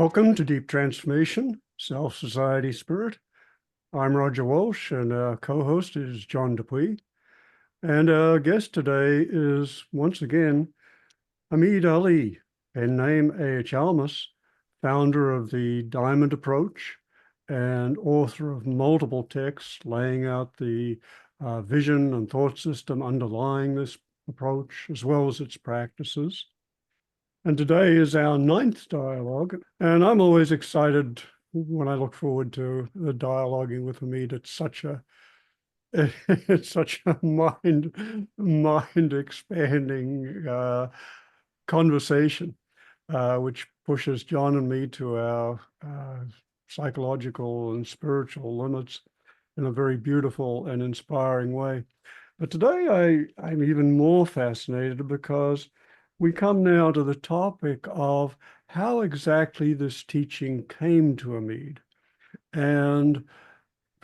Welcome to Deep Transformation, Self-Society Spirit. I'm Roger Walsh, and our co-host is John Dupuy. And our guest today is, once again, Hameed Ali, pen name A.H. Almaas, founder of the Diamond Approach and author of multiple texts laying out the vision and thought system underlying this approach, as well as its practices. And today is our 9th dialogue, and I'm always excited when I look forward to the dialoguing with Hameed. It's such a mind expanding conversation, which pushes John and me to our psychological and spiritual limits in a very beautiful and inspiring way. But today I'm even more fascinated because we come now to the topic of how exactly this teaching came to Hameed. And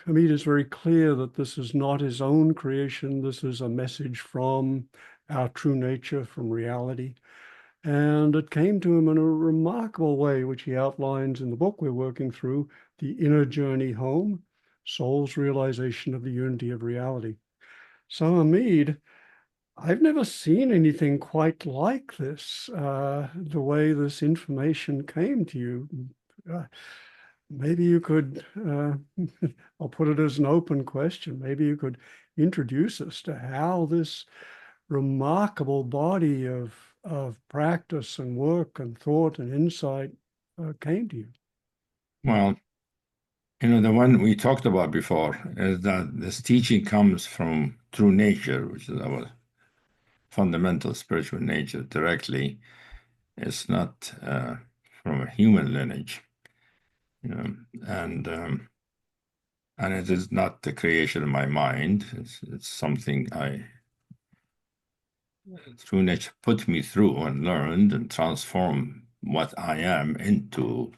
Hameed is very clear that this is not his own creation. This is a message from our true nature, from reality. And it came to him in a remarkable way, which he outlines in the book we're working through, The Inner Journey Home, Soul's Realization of the Unity of Reality. So Hameed, I've never seen anything quite like this, the way this information came to you. Maybe you could, I'll put it as an open question, maybe you could introduce us to how this remarkable body of practice and work and thought and insight came to you. Well, the one we talked about before is that this teaching comes from true nature, which is our fundamental spiritual nature directly. It's not from a human lineage, and it is not the creation of my mind. It's something true nature put me through and learned and transformed what I am into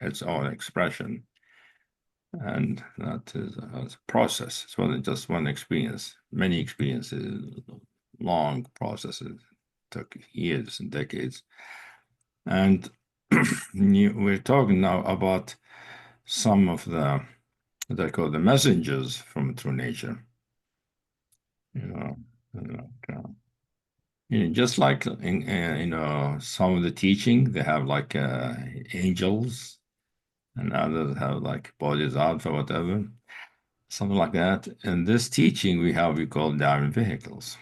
its own expression. And that is a process. It's just one experience. Many experiences, long processes, took years and decades. And we're talking now about some of the, what I call the messengers from true nature. Just like in some of the teaching, they have like angels, and others have like bodies alpha, whatever, something like that. In this teaching, we call diamond vehicles.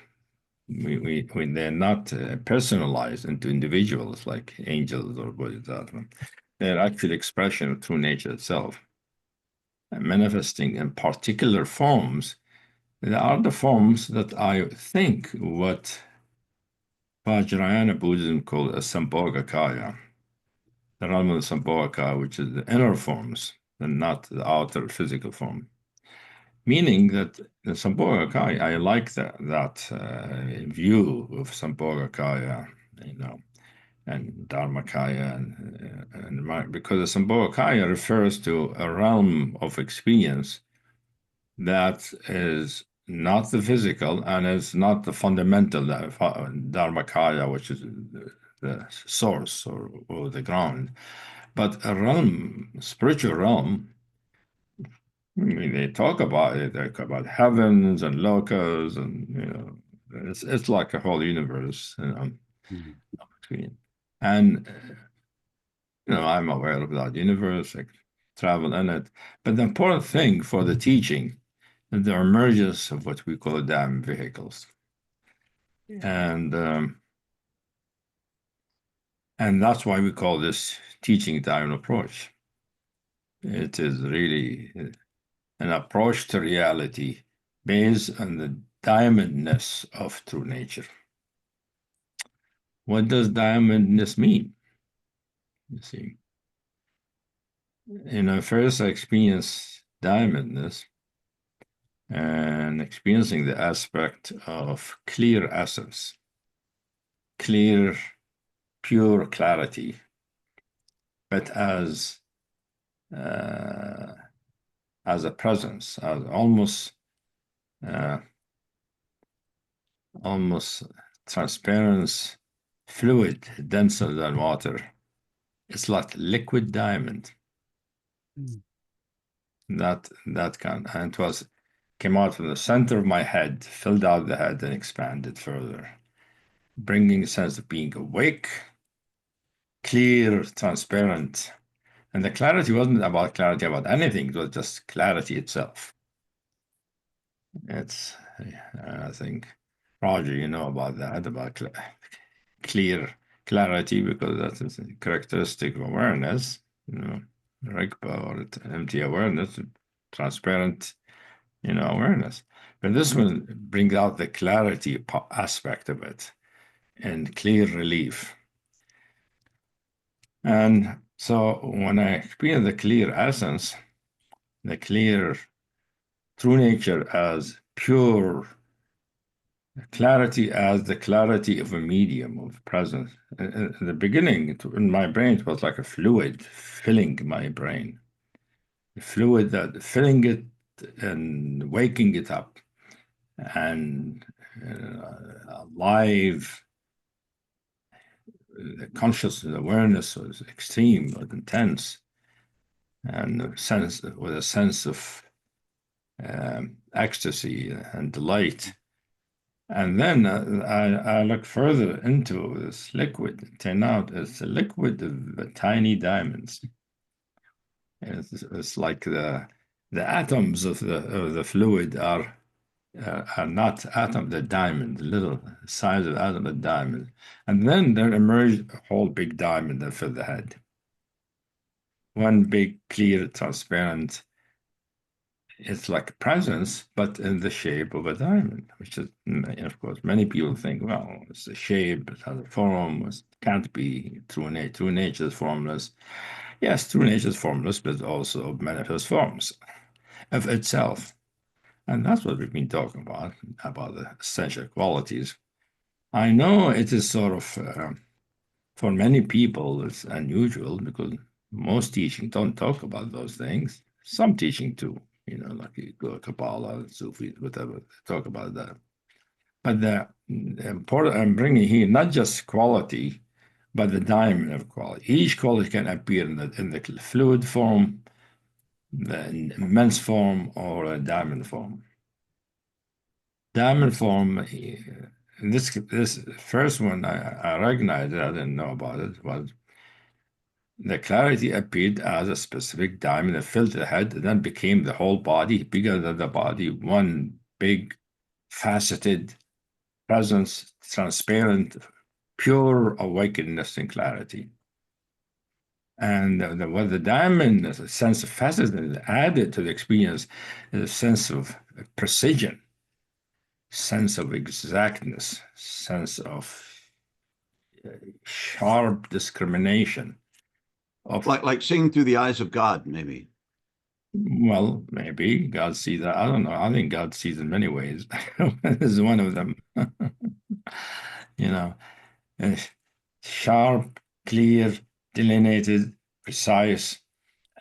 They're not personalized into individuals like angels or bodies alpha. They're actually expression of true nature itself, and manifesting in particular forms. They are the forms that I think what Vajrayana Buddhism called a Sambhogakaya. The realm of the Sambhogakaya, which is the inner forms and not the outer physical form. Meaning that the Sambhogakaya, I like that view of Sambhogakaya, and Dharmakaya, and because the Sambhogakaya refers to a realm of experience that is not the physical and is not the fundamental Dharmakaya, which is the source or the ground, but a realm, spiritual realm. I mean, they talk about it. They talk about heavens and lokas, and it's like a whole universe, between. And I'm aware of that universe. I travel in it. But the important thing for the teaching is the emergence of what we call diamond vehicles, and that's why we call this teaching diamond approach. It is really an approach to reality based on the diamondness of true nature. What does diamondness mean? You see, first I experienced diamondness and experiencing the aspect of clear essence, clear, pure clarity, but as a presence, as almost transparent fluid, denser than water, It's like liquid diamond. Mm. That kind, and it was came out from the center of my head, filled out the head, and expanded further, bringing a sense of being awake, clear, transparent. And the clarity wasn't about clarity about anything, it was just clarity itself. It's, I think, Roger, you know about that, about clear clarity, because that is a characteristic of awareness, you know, Rigpa, or empty awareness, transparent, you know, awareness. But this one brings out the clarity aspect of it and clear relief. And so when I experience the clear essence, the clear true nature as pure clarity, as the clarity of a medium of presence. In the beginning, in my brain, it was like a fluid filling my brain, a fluid that filling it and waking it up, and alive. The consciousness, awareness was extreme, was intense, and with a sense of ecstasy and delight. And then I look further into this liquid. It turned out it's a liquid of tiny diamonds. It's like the atoms of the fluid are not atoms, they're diamond, little size of atom of diamond. And then there emerged a whole big diamond that filled the head. One big, clear, transparent, it's like presence, but in the shape of a diamond, which is, of course, many people think, well, it's a shape, it has a form, it can't be true nature. True nature is formless. Yes, true nature is formless, but also manifest forms of itself. And that's what we've been talking about the essential qualities. I know it is sort of, for many people, it's unusual because most teaching don't talk about those things. Some teaching too, you know, like you go Kabbalah, Sufi, whatever, talk about that. But the important, I'm bringing here not just quality, but the diamond of quality. Each quality can appear in the fluid form, the immense form, or a diamond form. Diamond form, this first one I recognized, I didn't know about it, was the clarity appeared as a specific diamond that filled the head and then became the whole body, bigger than the body, one big faceted presence, transparent, pure awakeness and clarity. And what the diamond, a sense of facetedness added to the experience is a sense of precision, sense of exactness, sense of sharp discrimination of, like seeing through the eyes of God, maybe. well, maybe God sees that. I don't know. I think God sees in many ways. This is one of them. You know, sharp, clear, delineated, precise,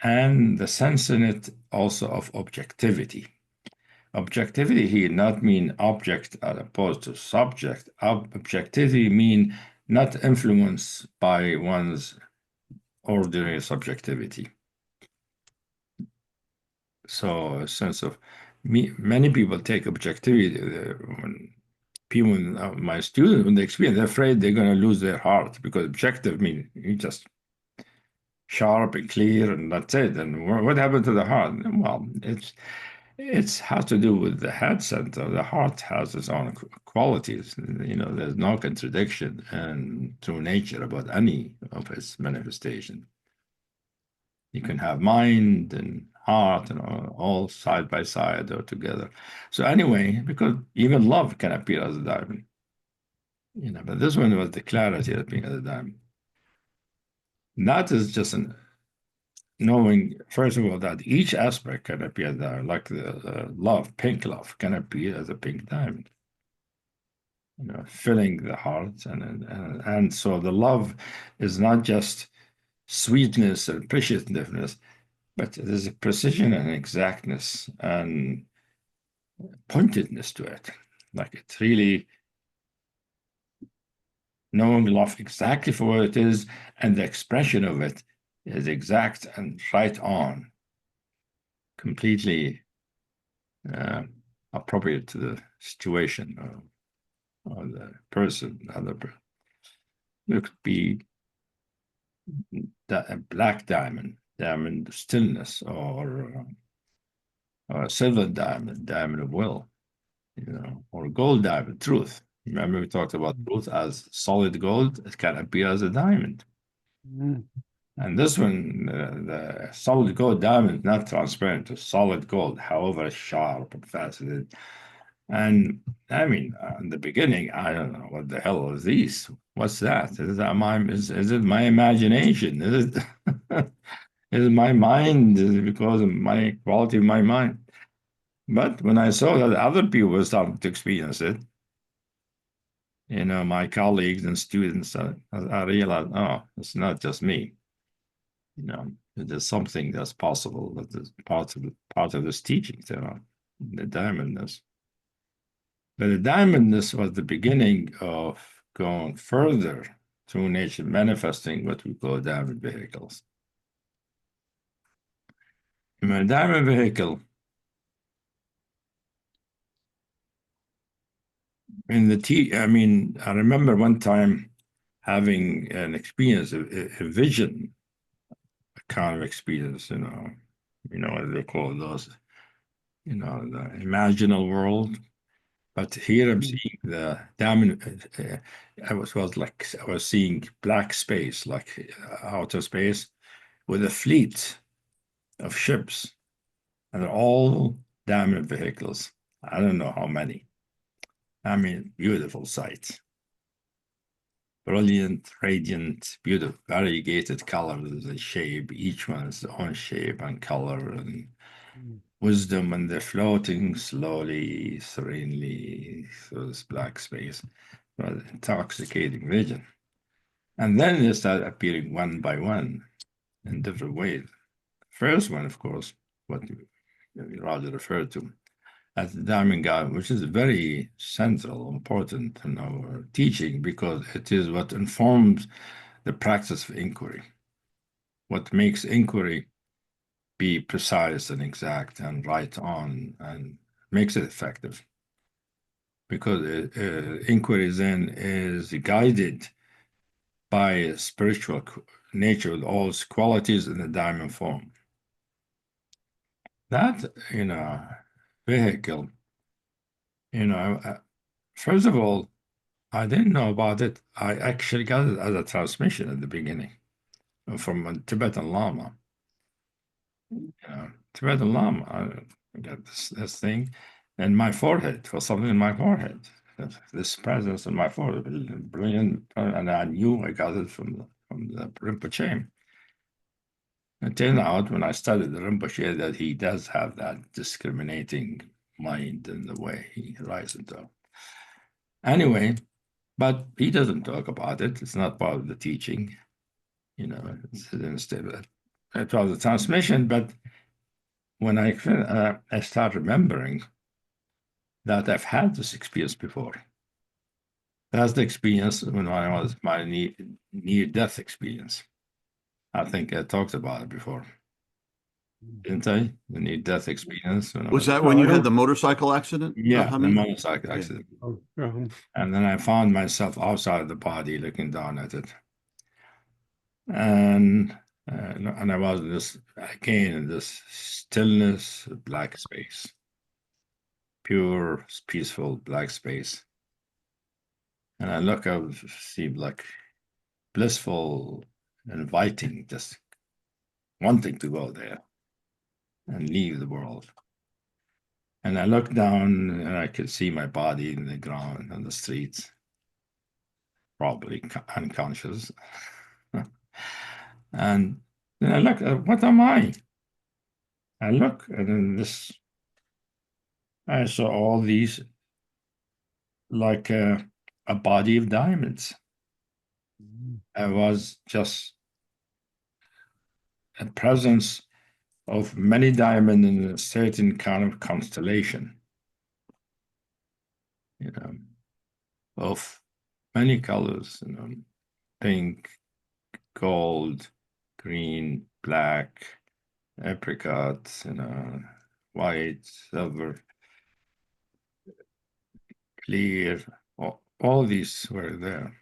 and the sense in it also of objectivity. Objectivity here not mean object as opposed to subject. Objectivity mean not influenced by one's ordinary subjectivity. So a sense of many people take objectivity when people, my students, when they experience, they're afraid they're going to lose their heart because objective mean you just sharp and clear and that's it. And what happened to the heart? Well, it's has to do with the head center. The heart has its own qualities. You know, there's no contradiction and true nature about any of its manifestation. You can have mind and heart and all side by side or together. So anyway, because even love can appear as a diamond, you know, but this one was the clarity of being as a diamond. That is just an knowing, first of all, that each aspect can appear there, like the love, pink love, can appear as a pink diamond, you know, filling the heart. And so the love is not just sweetness and preciousness, but there's a precision and exactness and pointedness to it. Like it really knowing love exactly for what it is, and the expression of it is exact and right on, completely appropriate to the situation or the person, other person. It could be a black diamond, diamond stillness, or a silver diamond, diamond of will, or gold diamond, truth. Remember, we talked about truth as solid gold. It can appear as a diamond. Mm. And this one, the solid gold diamond, not transparent, it's solid gold, however sharp and faceted. And I mean, in the beginning, I don't know what the hell is this. What's that? Is it my imagination? Is it is it my mind? Is it because of my quality of my mind? But when I saw that other people were starting to experience it, my colleagues and students, I realized, oh, it's not just me. There's something that's possible that is part of this teaching, the diamondness. But the diamondness was the beginning of going further through nature, manifesting what we call diamond vehicles. In a diamond vehicle, I remember one time having an experience, a vision, a kind of experience, what they call those, the imaginal world. But here I'm seeing the diamond. I was seeing black space, like outer space, with a fleet of ships, and they're all diamond vehicles. I don't know how many. I mean, beautiful sight. Brilliant, radiant, beautiful, variegated colors and shape. Each one has its own shape and color and wisdom, and they're floating slowly, serenely through this black space. Well, intoxicating vision. And then they start appearing one by one in different ways. First one, of course, what Roger referred to as the diamond god, which is very central, important in our teaching because it is what informs the practice of inquiry, what makes inquiry be precise and exact and right on and makes it effective. Because inquiry then is guided by a spiritual nature with all its qualities in the diamond form. That, vehicle, first of all, I didn't know about it. I actually got it as a transmission at the beginning from a Tibetan Lama. Tibetan Lama, I got this thing in my forehead, for something in my forehead. This presence in my forehead, brilliant, and I knew I got it from the Rinpoche. It turned out when I studied the Rinpoche that he does have that discriminating mind in the way he writes it up. Anyway, but he doesn't talk about it. It's not part of the teaching. Instead, it was a transmission. But when I start remembering that I've had this experience before, that's the experience when I was my near-death experience. I think I talked about it before, didn't I? The near-death experience. Was that when you had the motorcycle accident? Yeah, the Hameed? motorcycle accident. Oh, And then I found myself outside the body looking down at it. And I was in this stillness, black space, pure, peaceful black space. And I seemed like blissful, inviting, just wanting to go there and leave the world. And I looked down and I could see my body in the ground on the streets, probably unconscious. And then I look, what am I? I look, and then I saw all these like a body of diamonds. I was just a presence of many diamonds in a certain kind of constellation, of many colors, pink, gold, green, black, apricot, white, silver, clear. All these were there,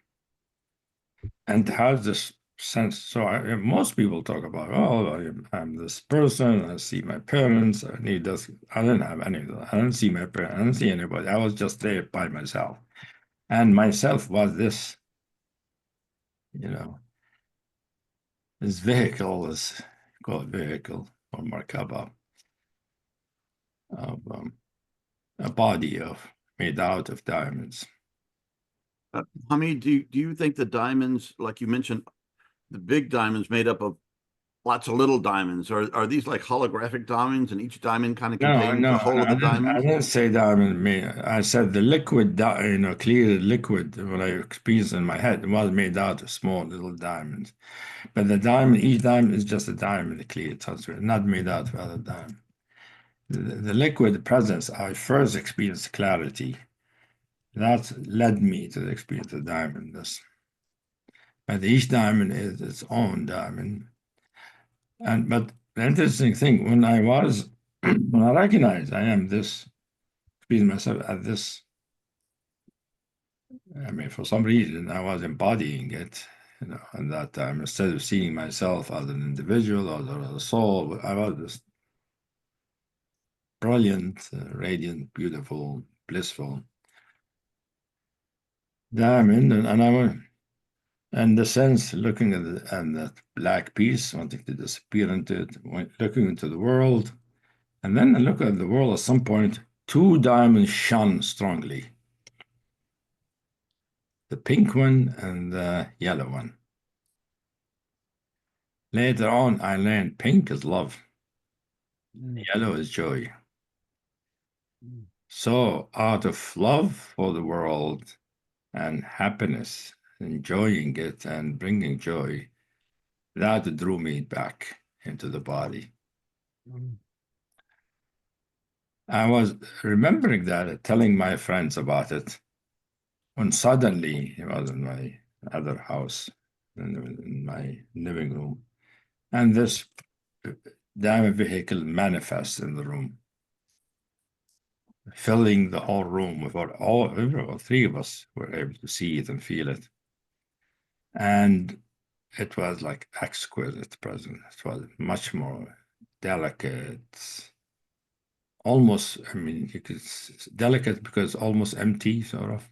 and has this sense. So most people talk about, oh, I'm this person. I see my parents. I need this. I didn't have any of that. I didn't see my parents. I didn't see anybody. I was just there by myself, and myself was this. This vehicle is called vehicle or markaba of a body made out of diamonds. Hameed, do you think the diamonds, like you mentioned, the big diamonds made up of lots of little diamonds, are these like holographic diamonds, and each diamond kind of contains the whole of the diamond? I didn't say diamond. I said the liquid, clear liquid. What I experienced in my head was made out of small little diamonds, but each diamond is just a diamond, the clear, transparent, not made out of other diamonds. The liquid presence, I first experienced clarity. That led me to the experience of diamondness. But each diamond is its own diamond. But the interesting thing, when I recognized I am this, feeling myself as this, for some reason, I was embodying it, at that time, instead of seeing myself as an individual or as a soul, I was this brilliant, radiant, beautiful, blissful diamond, and I went, and the sense looking at that black piece, wanting to disappear into it, looking into the world, and then I look at the world at some point, two diamonds shone strongly. The pink one and the yellow one. Later on, I learned pink is love. Yellow is joy. So out of love for the world and happiness, enjoying it and bringing joy, that drew me back into the body. I was remembering that, telling my friends about it, when suddenly it was in my other house, in my living room, and this diamond vehicle manifests in the room, filling the whole room with all three of us were able to see it and feel it. And it was like exquisite presence. It was much more delicate, almost, you could, delicate because almost empty, sort of,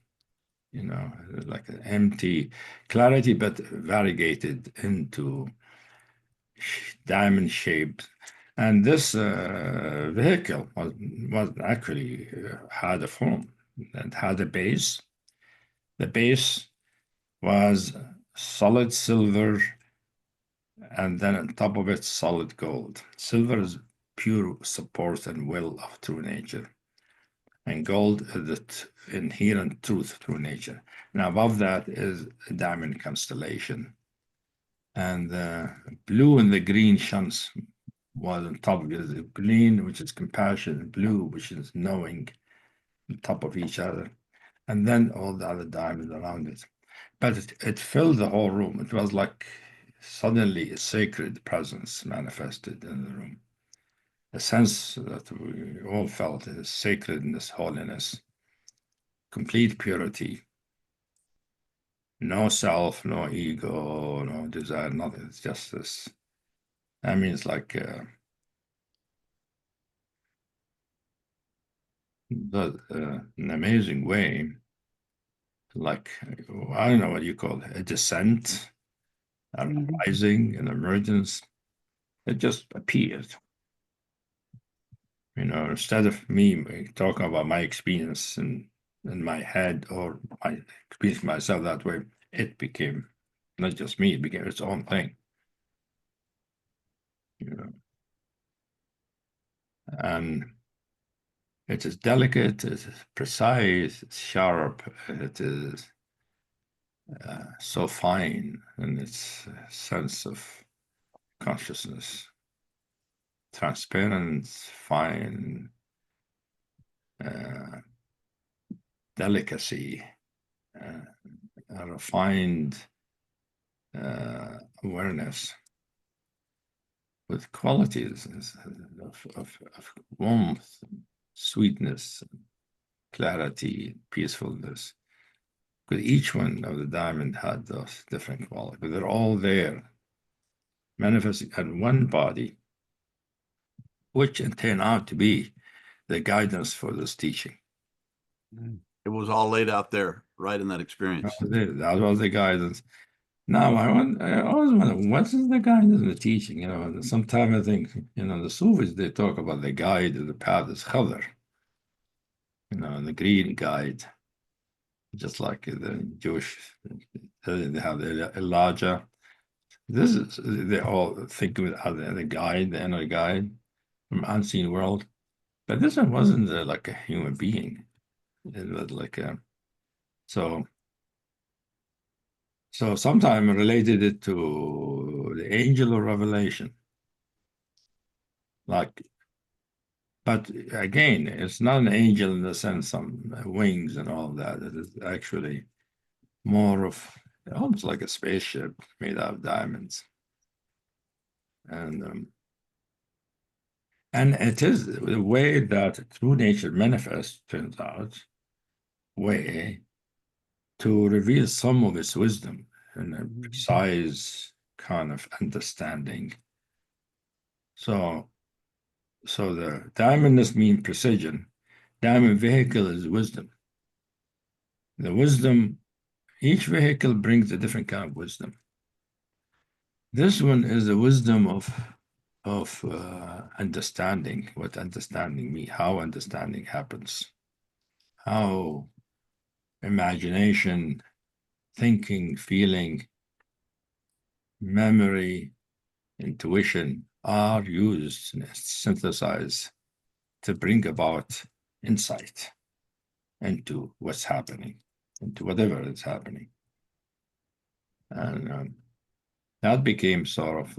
like an empty clarity, but variegated into diamond shaped. And this vehicle was actually had a form and had a base. The base was solid silver, and then on top of it, solid gold. Silver is pure support and will of true nature, and gold is the inherent truth, true nature. And above that is a diamond constellation. And the blue and the green shuns was on top of it. The green, which is compassion, and blue, which is knowing, on top of each other. And then all the other diamonds around it. But it filled the whole room. It was like suddenly a sacred presence manifested in the room. A sense that we all felt is sacredness, holiness, complete purity. No self, no ego, no desire, nothing. It's just this. It's like an amazing way, like, I don't know what you call it, a descent, a rising, an emergence. It just appeared. Instead of me talking about my experience in my head or my experience myself that way, it became not just me, it became its own thing. And it is delicate, it is precise, it's sharp, it is so fine in its sense of consciousness, transparent, fine, delicacy, refined awareness with qualities of warmth, sweetness, clarity, peacefulness. Because each one of the diamond had those different qualities. They're all there, manifesting in one body, which turned out to be the guidance for this teaching. It was all laid out there, right in that experience. That was the guidance. Now, I always wonder, what is the guidance in the teaching? You know, sometimes I think, you know, the Sufis, they talk about the guide of the path is Khadr, you know, the green guide, just like the Jewish, they have Elijah. This is, they all think of it as the guide, the inner guide from unseen world. But this one wasn't like a human being. It was like a, so sometimes related it to the angel of revelation. Like, but again, it's not an angel in the sense some wings and all that. It is actually more of almost like a spaceship made out of diamonds. And it is the way that true nature manifests, turns out, way to reveal some of its wisdom and a precise kind of understanding. So the diamondness means precision. Diamond vehicle is wisdom. The wisdom, each vehicle brings a different kind of wisdom. This one is the wisdom of understanding, what understanding means, how understanding happens, how imagination, thinking, feeling, memory, intuition are used and synthesized to bring about insight into what's happening, into whatever is happening. And that became sort of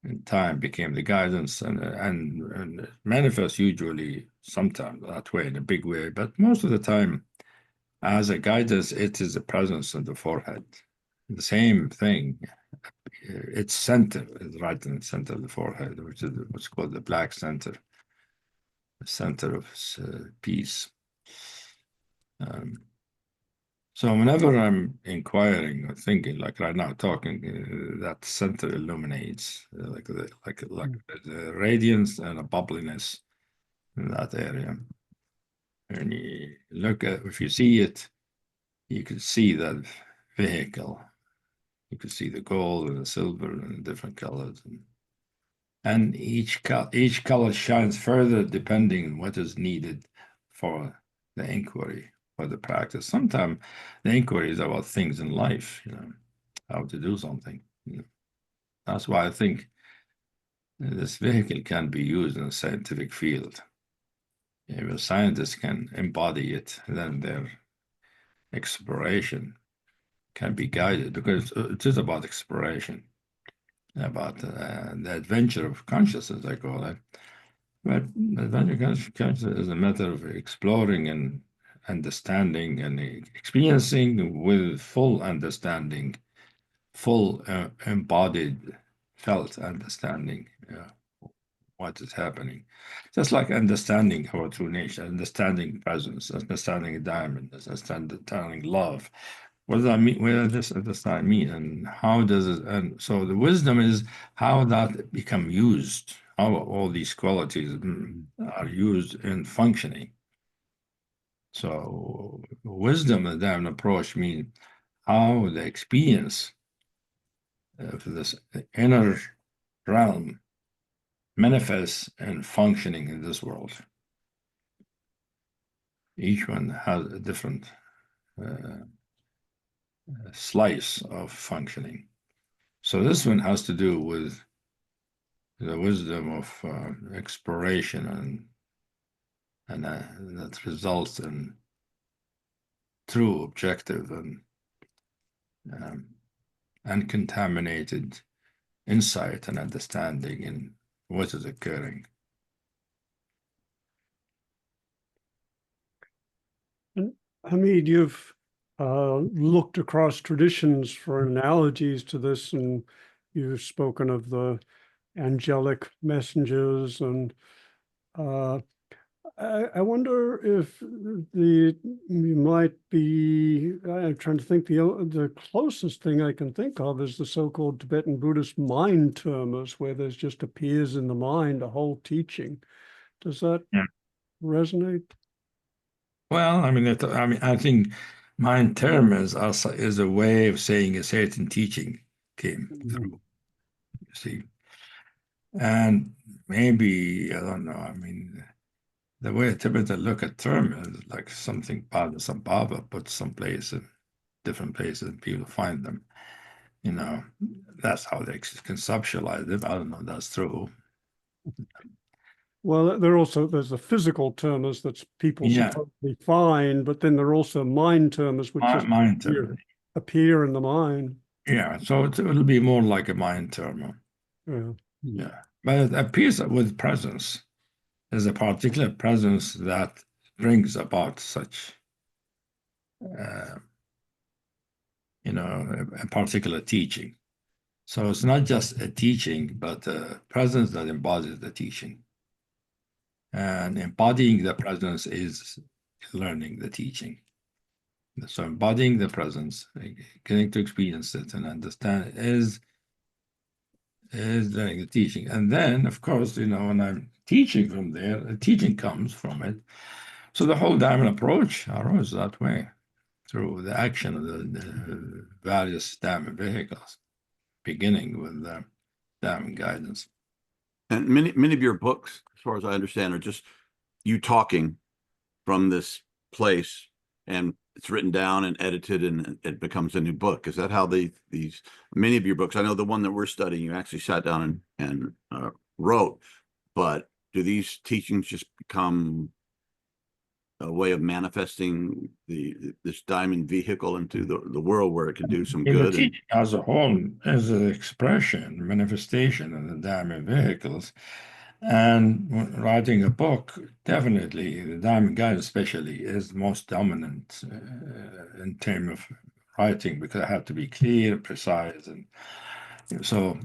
in time became the guidance and it manifests usually sometimes that way in a big way, but most of the time as a guidance, it is the presence of the forehead. The same thing, its center is right in the center of the forehead, which is what's called the black center, the center of peace. So whenever I'm inquiring or thinking, like right now talking, that center illuminates, like the radiance and a bubbliness in that area. And you look at, if you see it, you can see that vehicle. You can see the gold and the silver and different colors. And each color shines further depending on what is needed for the inquiry, for the practice. Sometimes the inquiry is about things in life, you know, how to do something. You know. That's why I think this vehicle can be used in a scientific field. If a scientist can embody it, then their exploration can be guided, because it is about exploration, about the adventure of consciousness, I call it. But adventure consciousness is a matter of exploring and understanding and experiencing with full understanding, full embodied, felt understanding what is happening. Just like understanding our true nature, understanding presence, understanding a diamond, understanding love. What does that mean? What does that mean? And how does it? And so the wisdom is how that become used, how all these qualities are used in functioning. So wisdom and diamond approach mean how the experience of this inner realm manifests and functioning in this world. Each one has a different slice of functioning. So this one has to do with the wisdom of exploration and that results in true, objective, and uncontaminated insight and understanding in what is occurring. And Hameed, you've looked across traditions for analogies to this, and you've spoken of the angelic messengers, and I wonder if you might be, I'm trying to think, the closest thing I can think of is the so-called Tibetan Buddhist mind termers, where there's just appears in the mind a whole teaching. Does that resonate? Well, I mean, I think mind term is a way of saying a certain teaching came through. You see, and maybe I don't know. I mean, the way Tibetan look at term is like something Padmasambhava put someplace in different places and people find them. You know, that's how they conceptualize it. I don't know if that's true. Well, there's the physical termers that people Yeah, supposedly find, but then there are also mind termers which just mind term. appear in the mind. Yeah, so it'll be more like a mind term. Yeah. Yeah, but it appears with presence. There's a particular presence that brings about such, a particular teaching. So it's not just a teaching, but a presence that embodies the teaching. And embodying the presence is learning the teaching. So embodying the presence, getting to experience it and understand it is learning the teaching. And then, of course, when I'm teaching from there, the teaching comes from it. So the whole diamond approach arose that way, through the action of the various diamond vehicles, beginning with the diamond guidance. And many of your books, as far as I understand, are just you talking from this place, and it's written down and edited, and it becomes a new book. Is that how these many of your books? I know the one that we're studying, you actually sat down and wrote, but do these teachings just become a way of manifesting this diamond vehicle into the world where it can do some good? The teaching as a whole is an expression, manifestation of the diamond vehicles. And when writing a book, definitely the diamond guide especially is the most dominant in terms of writing, because I have to be clear, precise, and so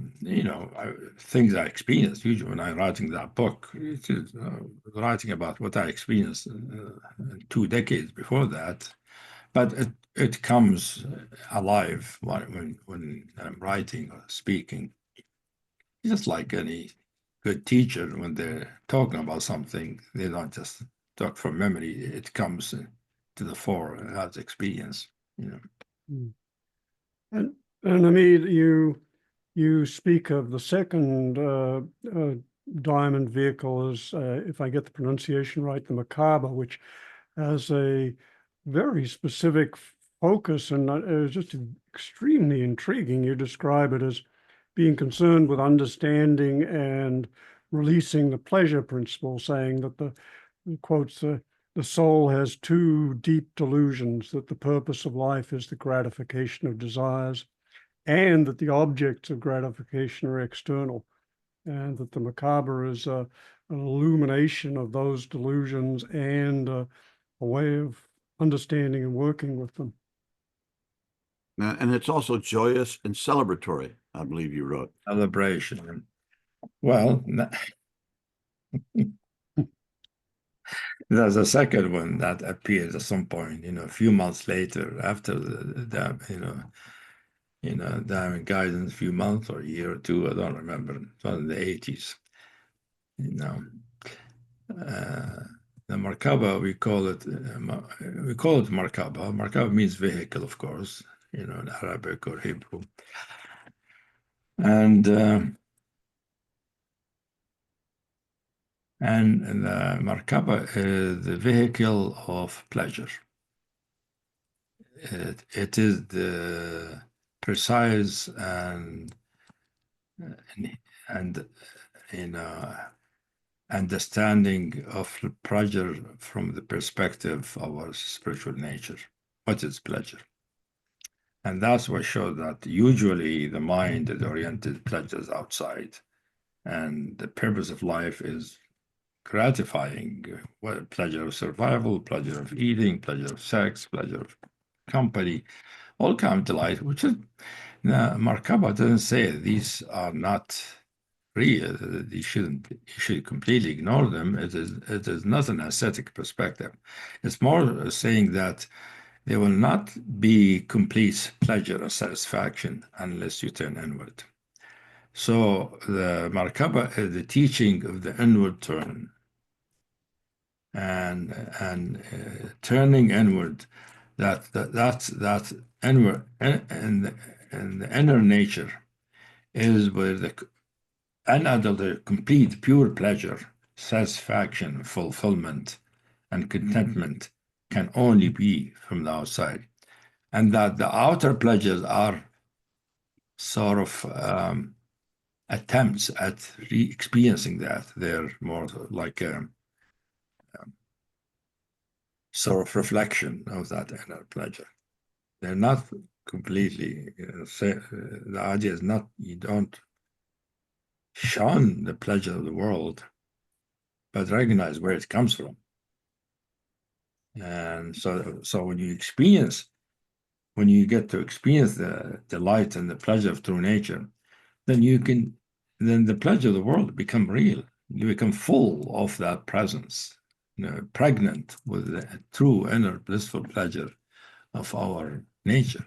things I experienced. Usually, when I'm writing that book, it is writing about what I experienced 2 decades before that, but it comes alive when I'm writing or speaking. Just like any good teacher, when they're talking about something, they don't just talk from memory. It comes to the fore as experience. And Hameed, you speak of the second diamond vehicle as, if I get the pronunciation right, the Macabre, which has a very specific focus, and it's just extremely intriguing. You describe it as being concerned with understanding and releasing the pleasure principle, saying that the quotes, the soul has two deep delusions, that the purpose of life is the gratification of desires, and that the objects of gratification are external, and that the Macabre is an illumination of those delusions and a way of understanding and working with them. And it's also joyous and celebratory, I believe you wrote. Celebration. Well, there's a second one that appears at some point, a few months later after the diamond guidance, a few months or a year or two, I don't remember. It was in the 80s. The Markaba, we call it Markaba. Markaba means vehicle, of course, in Arabic or Hebrew. And the Markaba is the vehicle of pleasure. It is the precise and understanding of pleasure from the perspective of our spiritual nature. What is pleasure? And that's what shows that usually the mind is oriented pleasures outside, and the purpose of life is gratifying pleasure of survival, pleasure of eating, pleasure of sex, pleasure of company, all come to light, which is, Markaba doesn't say these are not real. You should completely ignore them. It is not an ascetic perspective. It's more saying that there will not be complete pleasure or satisfaction unless you turn inward. So the Markaba is the teaching of the inward turn, and turning inward. That's inward, and the inner nature is where the unadulterated, complete, pure pleasure, satisfaction, fulfillment, and contentment can only be from the outside, and that the outer pleasures are sort of attempts at re-experiencing that. They're more like a sort of reflection of that inner pleasure. They're not completely, the idea is not, you don't shun the pleasure of the world, but recognize where it comes from. And so when you get to experience the delight and the pleasure of true nature, then the pleasure of the world become real. You become full of that presence, pregnant with the true inner blissful pleasure of our nature.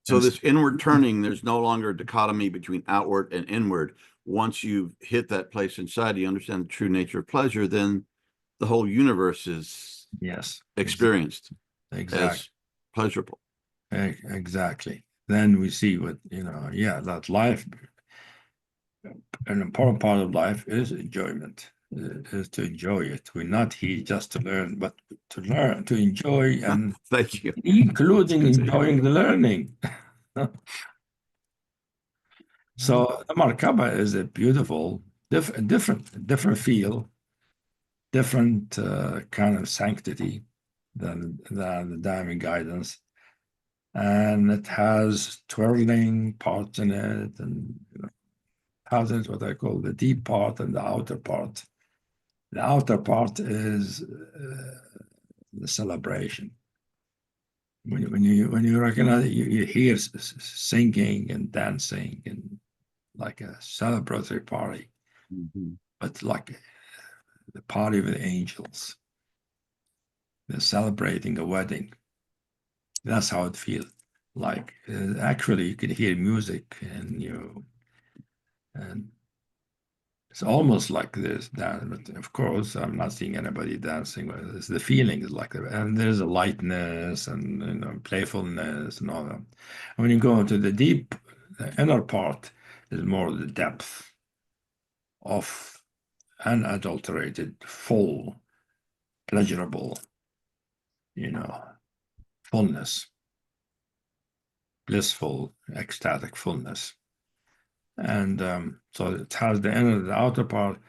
So this inward turning, there's no longer a dichotomy between outward and inward. Once you've hit that place inside, you understand the true nature of pleasure, then the whole universe is experienced as pleasurable. Exactly. Then we see what, that life, an important part of life is enjoyment, is to enjoy it. We're not here just to learn, but to learn, to enjoy, and thank you, including enjoying the learning. So the Markaba is a beautiful, different feel, different kind of sanctity than the diamond guidance, and it has twirling parts in it, and has what I call the deep part and the outer part. The outer part is the celebration. When you recognize it, you hear singing and dancing and like a celebratory party, but like the party of the angels. They're celebrating a wedding. That's how it feels. Like actually, you can hear music, and it's almost like this dance. But of course, I'm not seeing anybody dancing. The feeling is like that, and there's a lightness and playfulness and all that. And when you go into the deep, the inner part is more the depth of unadulterated, full, pleasurable, fullness, blissful, ecstatic fullness. And so it has the inner, the outer part,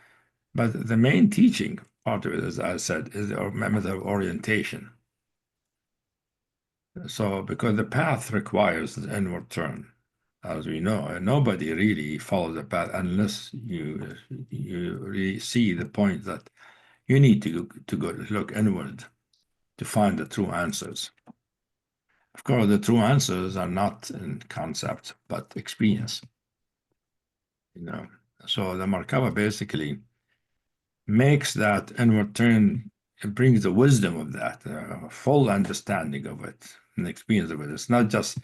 but the main teaching part of it, as I said, is the method of orientation. So because the path requires the inward turn, as we know, and nobody really follows the path unless you really see the point that you need to go look inward to find the true answers. Of course, the true answers are not in concept, but experience. So the Markaba basically makes that inward turn, it brings the wisdom of that, full understanding of it, and experience of it. It's not just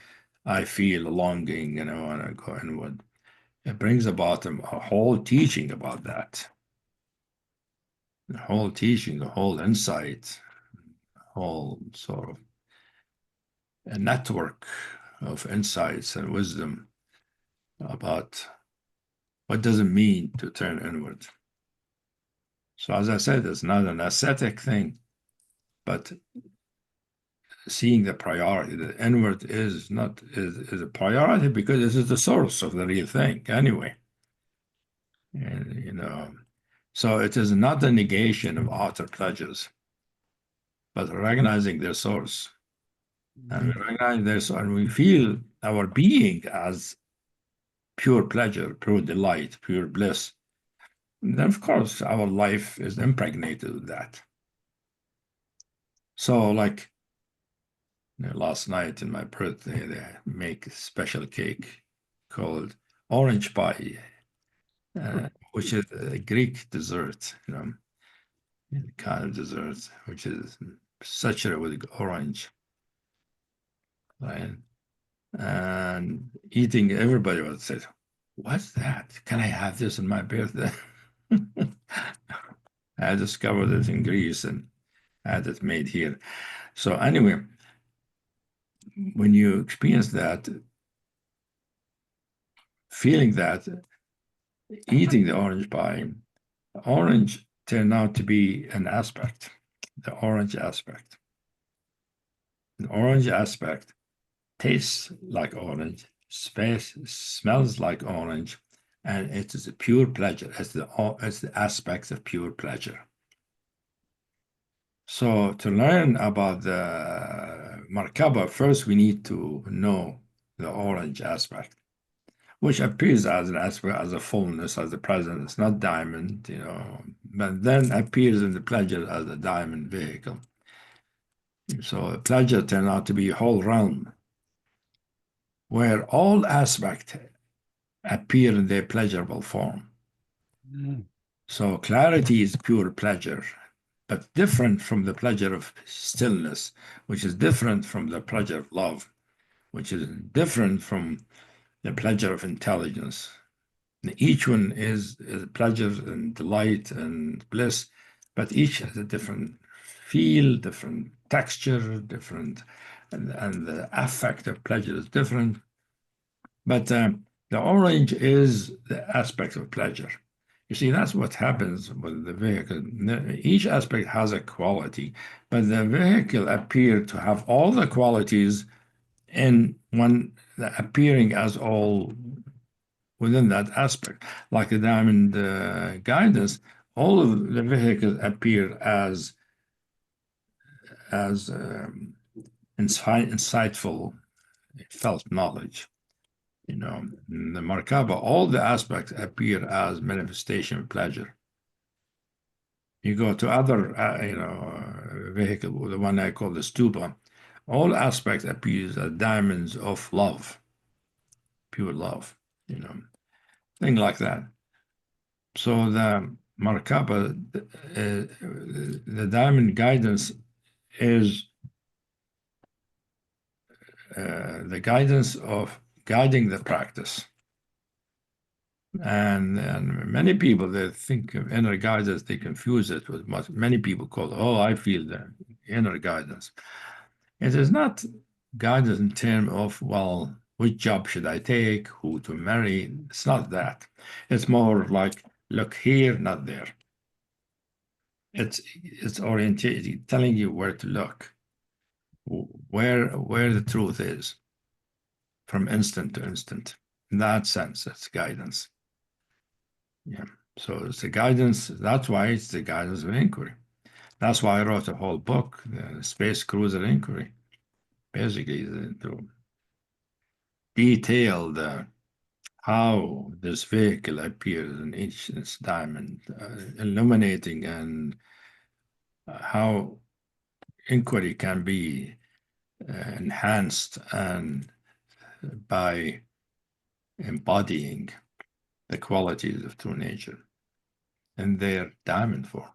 I feel a longing, and I go inward. It brings about a whole teaching about that. The whole teaching, the whole insight, whole sort of a network of insights and wisdom about what does it mean to turn inward. So as I said, it's not an ascetic thing, but seeing the priority, the inward is a priority because this is the source of the real thing anyway. And so it is not the negation of outer pleasures, but recognizing their source. And we recognize their source, and we feel our being as pure pleasure, pure delight, pure bliss. And then, of course, our life is impregnated with that. So, like, Last night in my birthday, they make a special cake called orange pie, which is a Greek dessert, kind of dessert, which is saturated with orange, right? And eating, everybody would say, "What's that? Can I have this on my birthday?" I discovered it in Greece and had it made here. So anyway, when you experience that, feeling that, eating the orange pie, orange turned out to be an aspect, the orange aspect. The orange aspect tastes like orange, smells like orange, and it is a pure pleasure. It's the aspects of pure pleasure. So to learn about the Markaba, first we need to know the orange aspect, which appears as an aspect, as a fullness, as a presence, not diamond, but then appears in the pleasure as a diamond vehicle. So pleasure turned out to be a whole realm where all aspects appear in their pleasurable form. So clarity is pure pleasure, but different from the pleasure of stillness, which is different from the pleasure of love, which is different from the pleasure of intelligence. Each one is pleasure and delight and bliss, but each has a different feel, different texture, different, and the affect of pleasure is different. But the orange is the aspect of pleasure. You see, that's what happens with the vehicle. Each aspect has a quality, but the vehicle appears to have all the qualities in one, appearing as all within that aspect. Like the diamond guidance, all of the vehicles appear as insightful, felt knowledge. In the Markaba, all the aspects appear as manifestation of pleasure. You go to other, vehicle, the one I call the stupa, all aspects appear as diamonds of love, pure love, thing like that. So the Markaba, the diamond guidance is the guidance of guiding the practice. And many people, they think of inner guidance, they confuse it with what many people call, oh, I feel the inner guidance. It is not guidance in terms of, well, which job should I take, who to marry. It's not that. It's more like, look here, not there. It's orientated, telling you where to look, where the truth is, from instant to instant. In that sense, it's guidance. Yeah. So it's the guidance. That's why it's the guidance of inquiry. That's why I wrote a whole book, the Space Cruiser Inquiry, basically to detail how this vehicle appears in each diamond, illuminating and how inquiry can be enhanced and by embodying the qualities of true nature in their diamond form.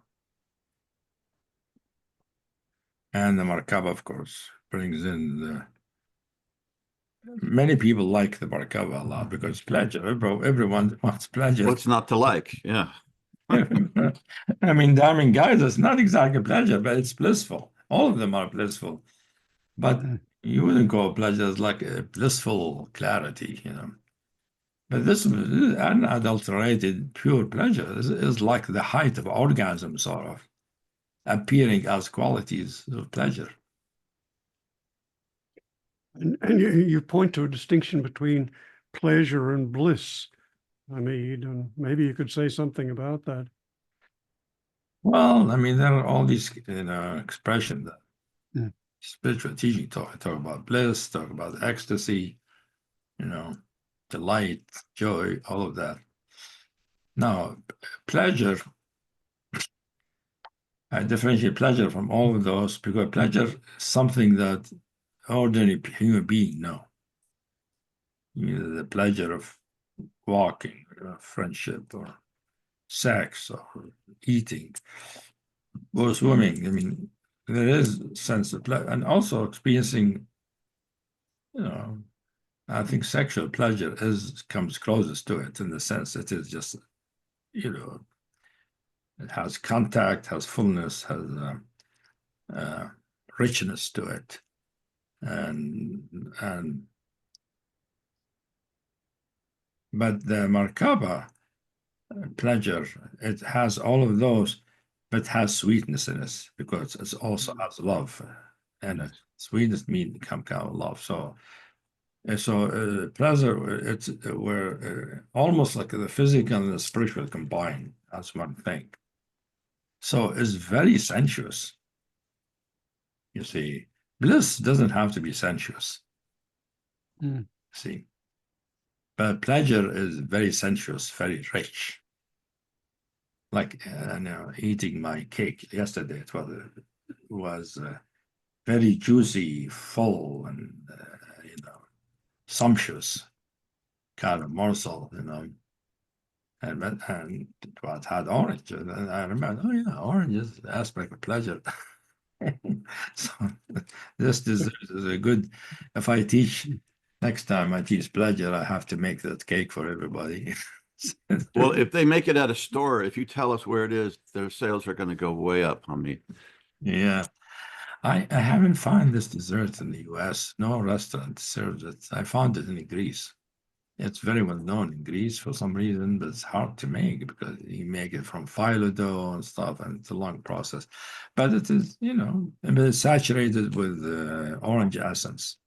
And the Markaba, of course, brings in many people like the Markaba a lot because pleasure. Everyone wants pleasure. What's not to like? Yeah. I mean, diamond guides us not exactly pleasure, but it's blissful. All of them are blissful. But you wouldn't call pleasure as like a blissful clarity, But this unadulterated pure pleasure is like the height of orgasm, sort of, appearing as qualities of pleasure. And you point to a distinction between pleasure and bliss, Hameed, and maybe you could say something about that. Well, I mean, there are all these expressions that spiritual teaching talk about bliss, talk about ecstasy, delight, joy, all of that. Now, pleasure, I differentiate pleasure from all of those because pleasure is something that ordinary human being know. The pleasure of walking, friendship, or sex, or eating, or swimming. I mean, there is a sense of pleasure, and also experiencing, I think sexual pleasure comes closest to it in the sense it is just, it has contact, has fullness, has richness to it, but the Markaba pleasure, it has all of those, but has sweetness in it because it also has love, and sweetness means come kind of love. So pleasure, it's where almost like the physical and the spiritual combined as one thing. So it's very sensuous. You see, bliss doesn't have to be sensuous. See, but pleasure is very sensuous, very rich. Like eating my cake yesterday, it was very juicy, full, and sumptuous kind of morsel, and it had orange. And I remember, oh yeah, orange is the aspect of pleasure. So this is a good. If I teach next time I teach pleasure, I have to make that cake for everybody. Well, if they make it at a store, if you tell us where it is, their sales are going to go way up, Hameed. Yeah. I haven't found this dessert in the US. No restaurant serves it. I found it in Greece. It's very well known in Greece for some reason, but it's hard to make because you make it from phyllo dough and stuff, and it's a long process. But it is, it's saturated with orange essence.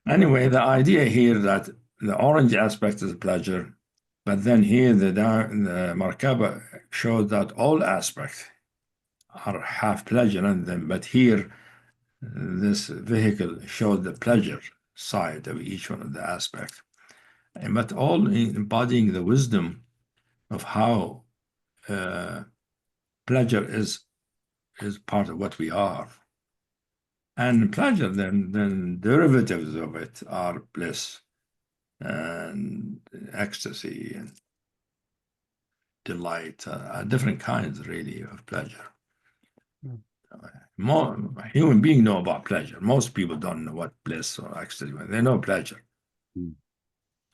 Anyway, the idea here that the orange aspect is pleasure, but then here the Markaba showed that all aspects have pleasure in them, but here this vehicle showed the pleasure side of each one of the aspects, but all embodying the wisdom of how pleasure is part of what we are. And pleasure, then derivatives of it are bliss and ecstasy and delight, different kinds really of pleasure. More human beings know about pleasure. Most people don't know what bliss or ecstasy is. They know pleasure.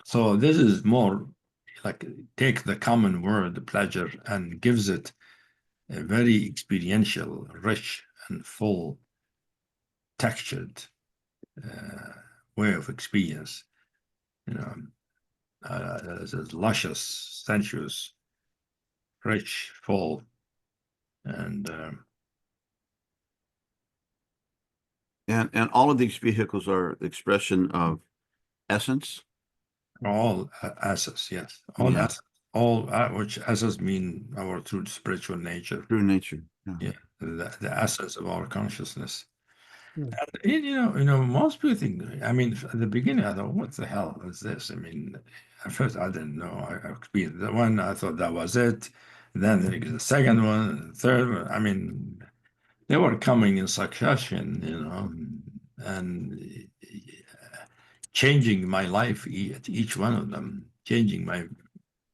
So this is more like take the common word pleasure and gives it a very experiential, rich and full textured way of experience. It's luscious, sensuous, rich, full, and all of these vehicles are the expression of essence. All essence, yes. All essence, all which essence mean our true spiritual nature. True nature. Yeah, the essence of our consciousness. And, most people think. I mean, at the beginning, I thought, "What the hell is this?" I mean, at first, I didn't know. I experienced the one. I thought that was it. Then there was the second one, and the third one. I mean, they were coming in succession, and changing my life at each one of them, changing my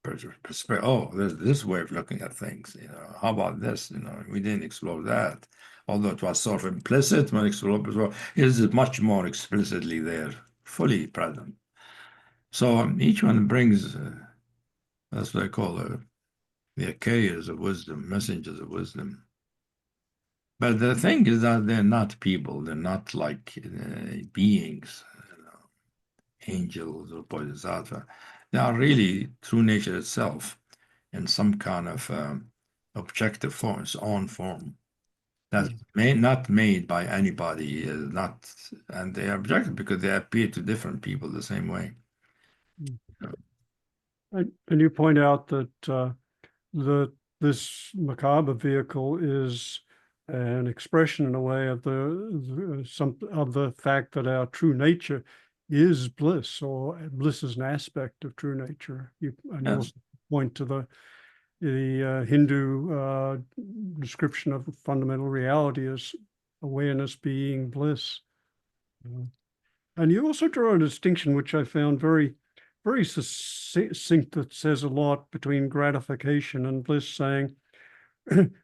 perspective. Oh, there's this way of looking at things. How about this? We didn't explore that, although it was sort of implicit when explored. Well, it is much more explicitly there, fully present. So each one brings, that's what I call the carriers of wisdom, messengers of wisdom. But the thing is that they're not people. They're not like beings, angels or bodhisattvas. They are really true nature itself in some kind of objective form, its own form. That's not made by anybody, and they are objective because they appear to different people the same way. And you point out that this Merkaba vehicle is an expression in a way of the fact that our true nature is bliss, or bliss is an aspect of true nature. You also point to the Hindu description of fundamental reality as awareness being bliss. And you also draw a distinction, which I found very, very succinct, that says a lot between gratification and bliss, saying,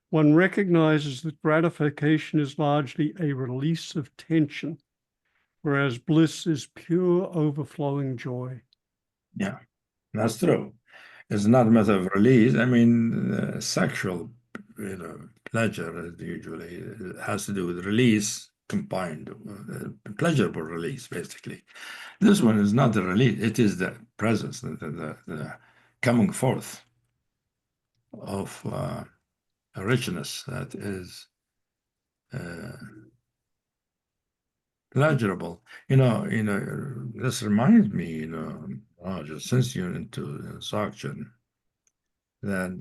one recognizes that gratification is largely a release of tension, whereas bliss is pure overflowing joy. Yeah, that's true. It's not a matter of release. I mean, sexual, pleasure usually has to do with release combined, pleasurable release, basically. This one is not the release. It is the presence, the coming forth of a richness that is pleasurable. This reminds me, just since you're into Dzogchen, that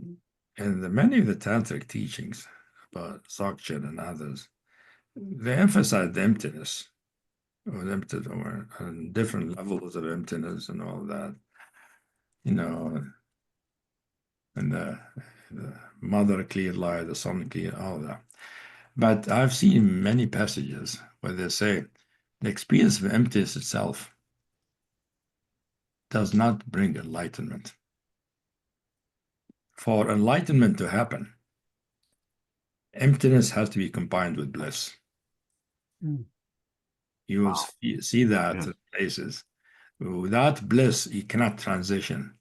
in many of the tantric teachings about Dzogchen and others, they emphasize the emptiness, or emptiness, and different levels of emptiness and all that, and the mother clear light, the son clear, all that. But I've seen many passages where they say the experience of emptiness itself does not bring enlightenment. For enlightenment to happen, emptiness has to be combined with bliss. You will see that in places. Without bliss, you cannot transition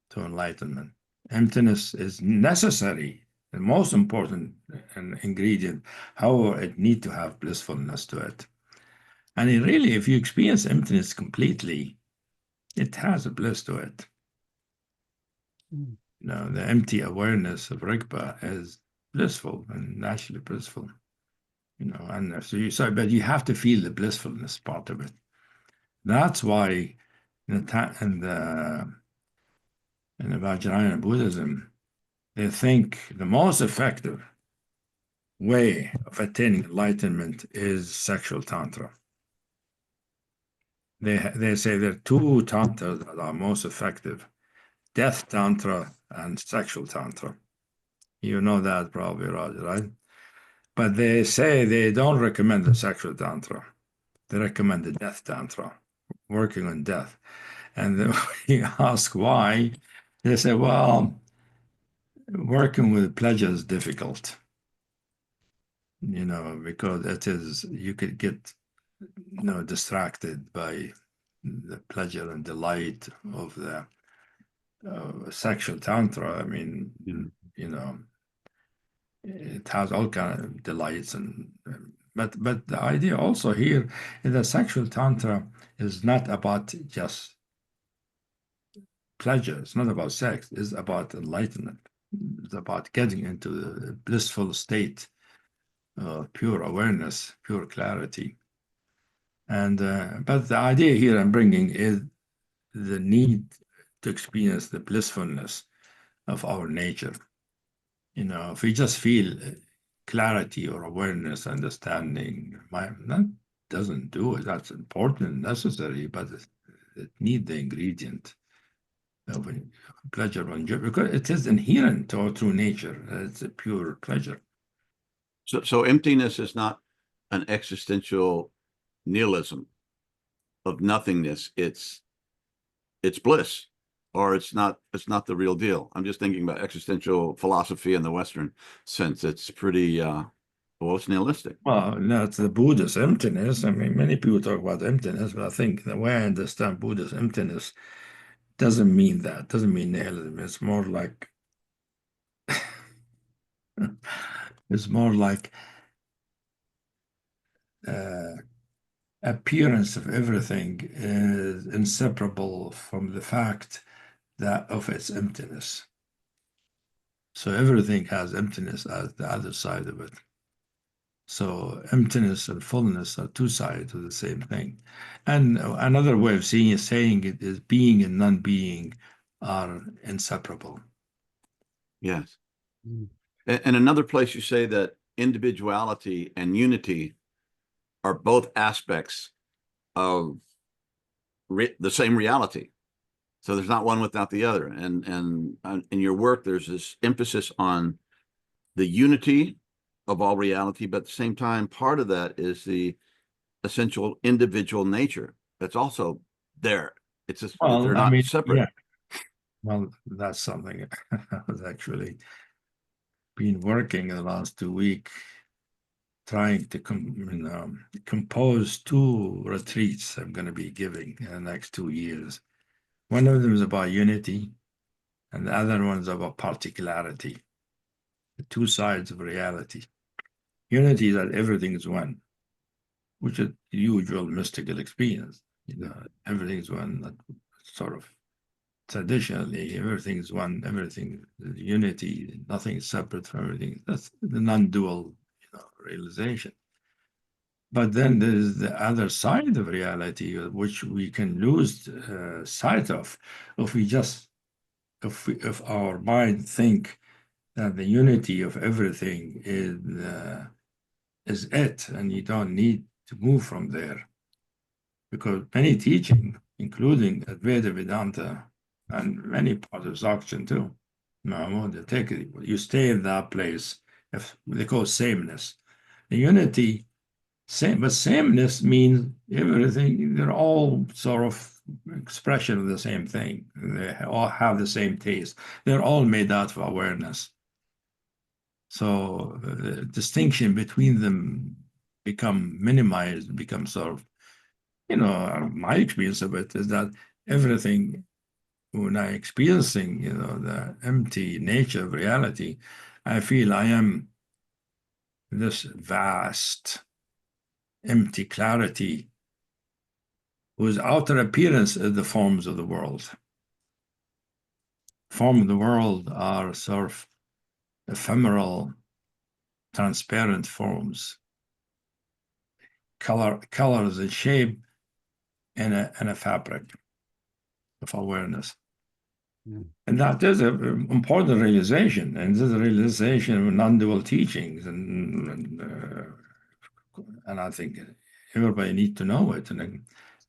to enlightenment. Emptiness is necessary, the most important ingredient. However, it needs to have blissfulness to it. And really, if you experience emptiness completely, it has a bliss to it. The empty awareness of Rigpa is blissful and naturally blissful. And so but you have to feel the blissfulness part of it. That's why in the Vajrayana Buddhism, they think the most effective way of attaining enlightenment is sexual tantra. They say there are two tantras that are most effective: death tantra and sexual tantra. You know that probably, Raj, right? But they say they don't recommend the sexual tantra. They recommend the death tantra, working on death. And then you ask why, they say, well, working with pleasure is difficult, because you could get, distracted by the pleasure and delight of the sexual tantra. I mean, it has all kind of delights, but the idea also here is that sexual tantra is not about just pleasure. It's not about sex. It's about enlightenment. It's about getting into the blissful state of pure awareness, pure clarity. And but the idea here I'm bringing is the need to experience the blissfulness of our nature. If we just feel clarity or awareness, understanding, that doesn't do it. That's important and necessary, but it needs the ingredient of pleasure and joy, because it is inherent to our true nature. It's a pure pleasure. So emptiness is not an existential nihilism of nothingness. It's bliss, or it's not the real deal. I'm just thinking about existential philosophy in the Western sense. It's pretty it's nihilistic. Well, that's the Buddhist emptiness. I mean, many people talk about emptiness, but I think the way I understand Buddhist emptiness doesn't mean that. Doesn't mean nihilism. It's more like appearance of everything is inseparable from the fact that of its emptiness. So everything has emptiness as the other side of it. So emptiness and fullness are two sides of the same thing. And another way of saying it is being and non-being are inseparable. Yes. And another place you say that individuality and unity are both aspects of the same reality. So there's not one without the other. And in your work, there's this emphasis on the unity of all reality, but at the same time, part of that is the essential individual nature that's also there. It's just Well, they're I not mean, separate. yeah. Well, that's something I was actually been working in the last 2 weeks, trying to compose 2 retreats I'm going to be giving in the next 2 years. One of them is about unity, and the other one is about particularity, the two sides of reality. Unity, that everything is one, which is the usual mystical experience. Everything is one, that sort of traditionally, everything is one, everything is unity, nothing is separate from everything. That's the non-dual realization. But then there's the other side of reality, which we can lose sight of if our mind think that the unity of everything is it, and you don't need to move from there. Because many teaching, including Advaita Vedanta and many parts of Dzogchen too, they take it, you stay in that place, if they call it sameness. The unity, same, but sameness means everything, they're all sort of expression of the same thing. They all have the same taste. They're all made out of awareness. So the distinction between them become minimized, become sort of, my experience of it is that everything, when I'm experiencing, the empty nature of reality, I feel I am this vast, empty clarity whose outer appearance is the forms of the world. Forms of the world are sort of ephemeral, transparent forms, colors and shape in a fabric of awareness. And that is an important realization, and this is a realization of non-dual teachings, and I think everybody needs to know it.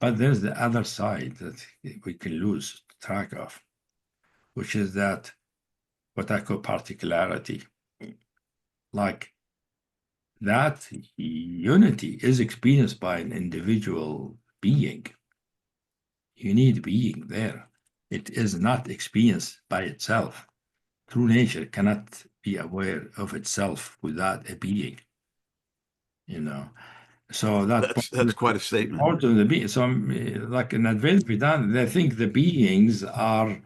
But there's the other side that we can lose track of, which is that what I call particularity. Like that unity is experienced by an individual being. You need being there. It is not experienced by itself. True nature cannot be aware of itself without a being, So That's quite a statement. Part of the being. So, like in Advaita Vedanta, they think the beings are,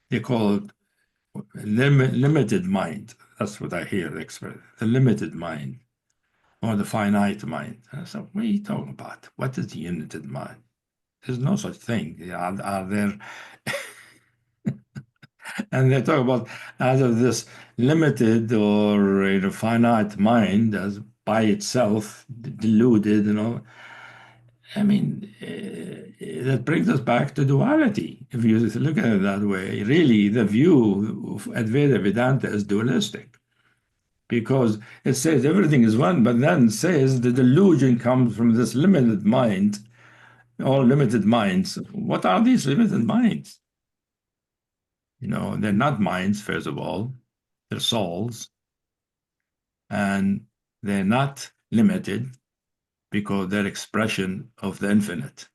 they call it limited mind. That's what I hear the expression, the limited mind or the finite mind. So, what are you talking about? What is the limited mind? There's no such thing. Are there? And they talk about out of this limited or finite mind as by itself deluded, I mean, that brings us back to duality. If you look at it that way, really the view of Advaita Vedanta is dualistic, because it says everything is one, but then says the delusion comes from this limited mind, all limited minds. What are these limited minds? They're not minds, first of all, they're souls, and they're not limited because they're expression of the infinite.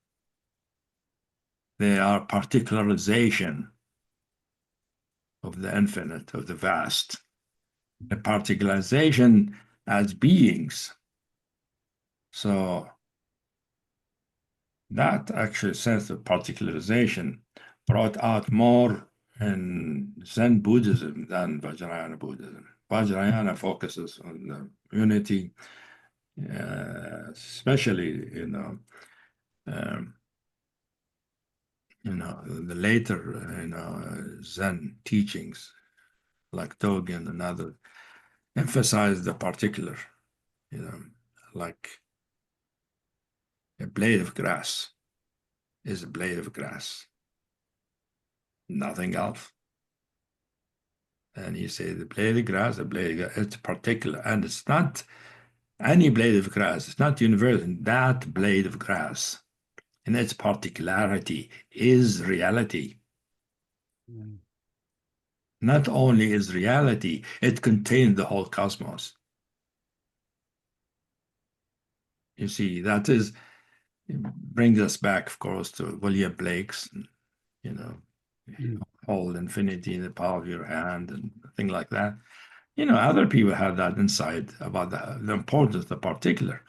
They are particularization of the infinite, of the vast. A particularization as beings. So that actually sense of particularization brought out more in Zen Buddhism than Vajrayana Buddhism. Vajrayana focuses on the unity, especially the later Zen teachings like Dogen and others emphasize the particular, like a blade of grass is a blade of grass, nothing else. And you say the blade of grass, it's particular, and it's not any blade of grass, it's not universal, that blade of grass. And its particularity is reality. not only is reality, it contains the whole cosmos. You see, that is, brings us back, of course, to William Blake's, you know, hold infinity in the palm of your hand and thing like that. You know, other people have that insight about the importance of the particular.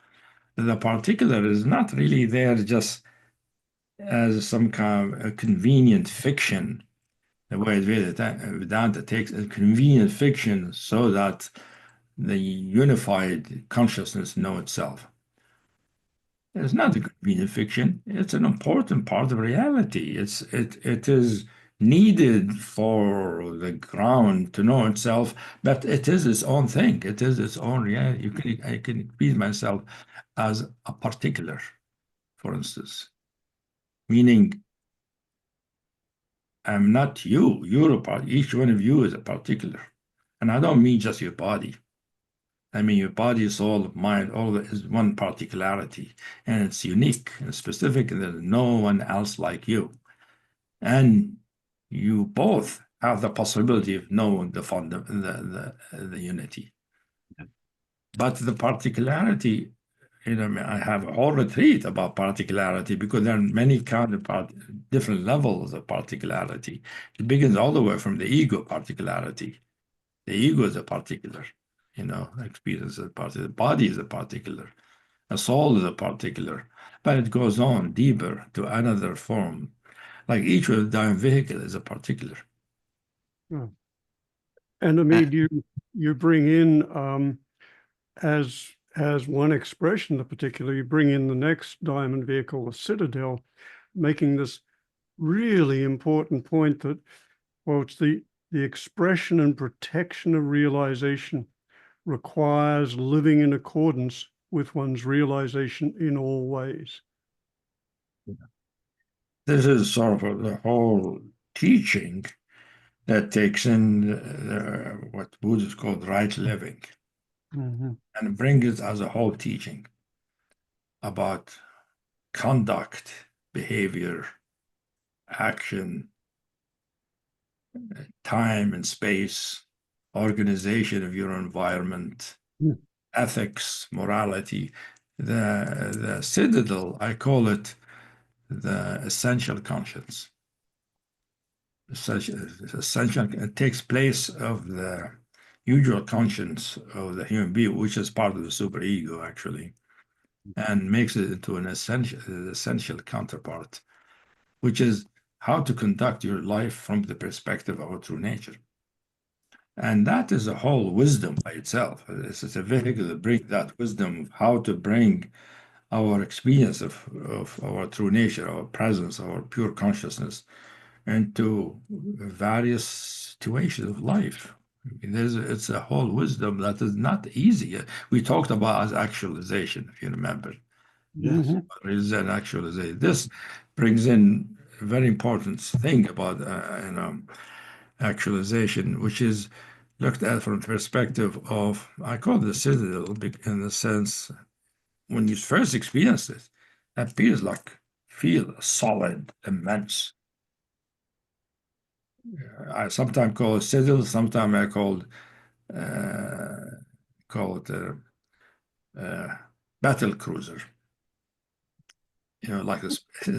The particular is not really there just as some kind of a convenient fiction, the way Vedanta takes a convenient fiction so that the unified consciousness know itself. It's not a convenient fiction. It's an important part of reality. It is needed for the ground to know itself, but it is its own thing. It is its own reality. I can read myself as a particular, for instance, meaning I'm not you. You're a part. Each one of you is a particular, and I don't mean just your body. I mean, your body, soul, mind, all of it is one particularity, and it's unique and specific, and there's no one else like you. And you both have the possibility of knowing the unity. But the particularity, I have a whole retreat about particularity because there are many kind of different levels of particularity. It begins all the way from the ego particularity. The ego is a particular, experience is a particular. The body is a particular. A soul is a particular. But it goes on deeper to another form. Like each of the dying vehicle is a particular. Yeah. And Hameed, you bring in as one expression, the particular, you bring in the next diamond vehicle, the citadel, making this really important point that, well, it's the expression and protection of realization requires living in accordance with one's realization in all ways. This is sort of the whole teaching that takes in what Buddhists call right living, and brings it as a whole teaching about conduct, behavior, action, time and space, organization of your environment, ethics, morality. The citadel, I call it the essential conscience. Essential, it takes place of the usual conscience of the human being, which is part of the superego, actually, and makes it into an essential counterpart, which is how to conduct your life from the perspective of our true nature. And that is a whole wisdom by itself. It's a vehicle to bring that wisdom of how to bring our experience of our true nature, our presence, our pure consciousness into various situations of life. I mean, it's a whole wisdom that is not easy. We talked about as actualization, if you remember. Yes. What is an actualization? This brings in a very important thing about actualization, which is looked at from the perspective of, I call it the citadel, in the sense when you first experience it, it feels feel solid, immense. I sometimes call it citadel, sometimes I call it battle cruiser. Like a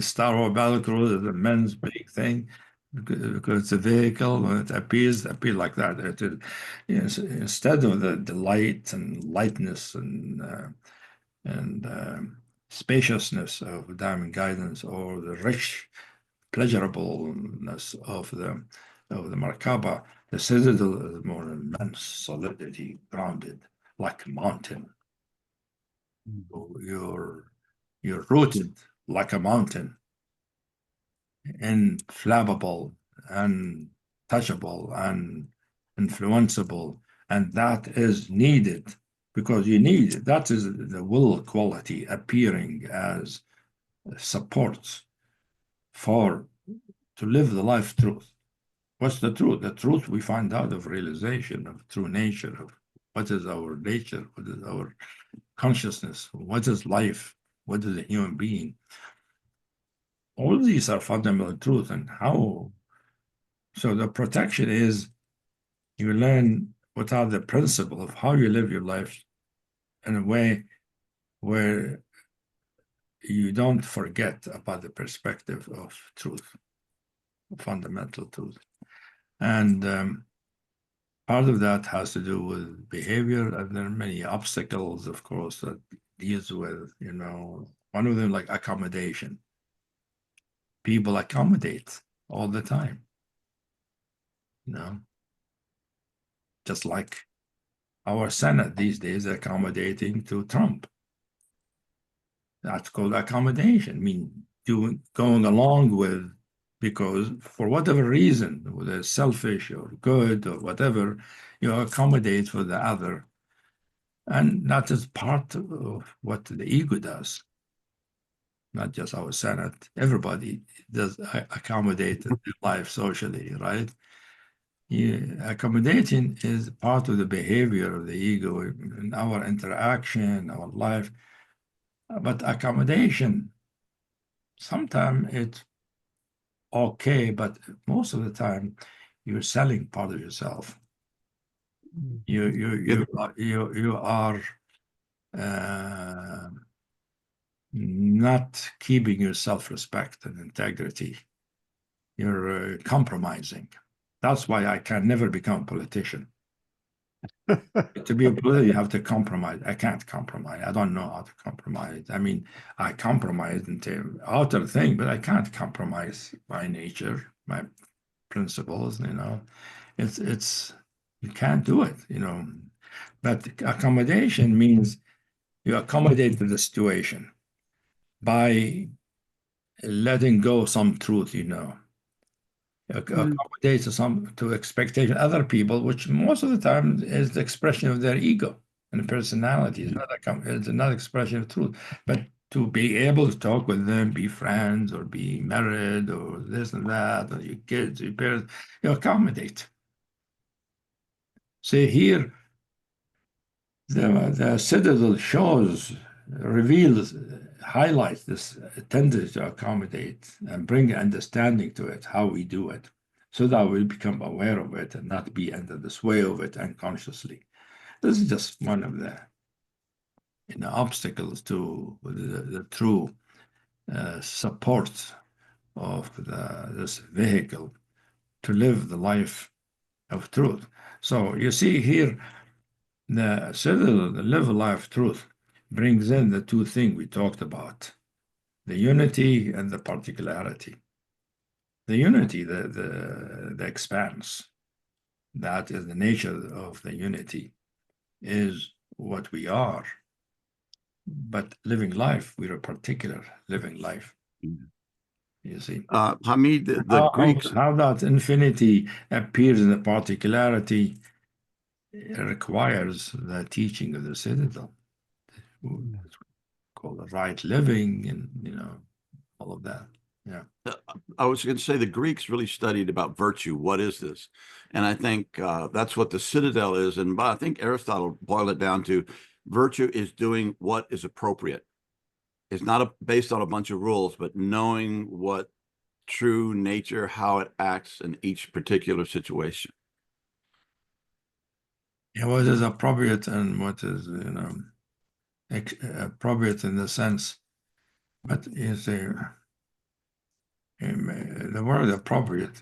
Star Wars battle cruiser is a immense big thing because it's a vehicle. When it appears like that. Instead of the light and lightness and spaciousness of diamond guidance or the rich pleasurableness of the Markaba, the citadel is more immense solidity, grounded like a mountain. You're rooted like a mountain, inflammable and touchable and influenceable, and that is needed because that is the will quality appearing as support to live the life truth. What's the truth? The truth we find out of realization of true nature, of what is our nature, what is our consciousness, what is life, what is a human being. All these are fundamental truth, and how. So the protection is You learn what are the principles of how you live your life in a way where you don't forget about the perspective of truth, fundamental truth. And part of that has to do with behavior, and there are many obstacles, of course, that deals with, one of them like accommodation. People accommodate all the time, just like our Senate these days accommodating to Trump. That's called accommodation. I mean, going along with, because for whatever reason, whether it's selfish or good or whatever, you accommodate for the other. And that is part of what the ego does. Not just our Senate, everybody does accommodate in life socially, right? Accommodation is part of the behavior of the ego in our interaction, our life. But accommodation, sometimes it's okay, but most of the time you're selling part of yourself. You are not keeping your self-respect and integrity. You're compromising. That's why I can never become a politician. To be a politician, you have to compromise. I can't compromise. I don't know how to compromise. I mean, I compromise into outer thing, but I can't compromise my nature, my principles, It's you can't do it, But accommodation means you accommodate to the situation by letting go some truth, accommodate to expectation other people, which most of the time is the expression of their ego and personality. It's not expression of truth, but to be able to talk with them, be friends, or be married, or this and that, or your kids, your parents, you accommodate. See here, the citadel reveals, highlights this tendency to accommodate and bring understanding to it, how we do it, so that we become aware of it and not be under the sway of it unconsciously. This is just one of the obstacles to the true support of this vehicle to live the life of truth. So you see here, the citadel, the live a life truth, brings in the two things we talked about, the unity and the particularity. The unity, the expanse, that is the nature of the unity, is what we are. But living life, we're a particular living life. You see. Hameed, the Greeks. How that infinity appears in the particularity requires the teaching of the citadel. Called the right living, and all of that. Yeah. I was going to say the Greeks really studied about virtue. What is this? And I think that's what the citadel is. And I think Aristotle boiled it down to virtue is doing what is appropriate. It's not based on a bunch of rules, but knowing what true nature, how it acts in each particular situation. Yeah, what is appropriate and what is, appropriate in the sense, but the word appropriate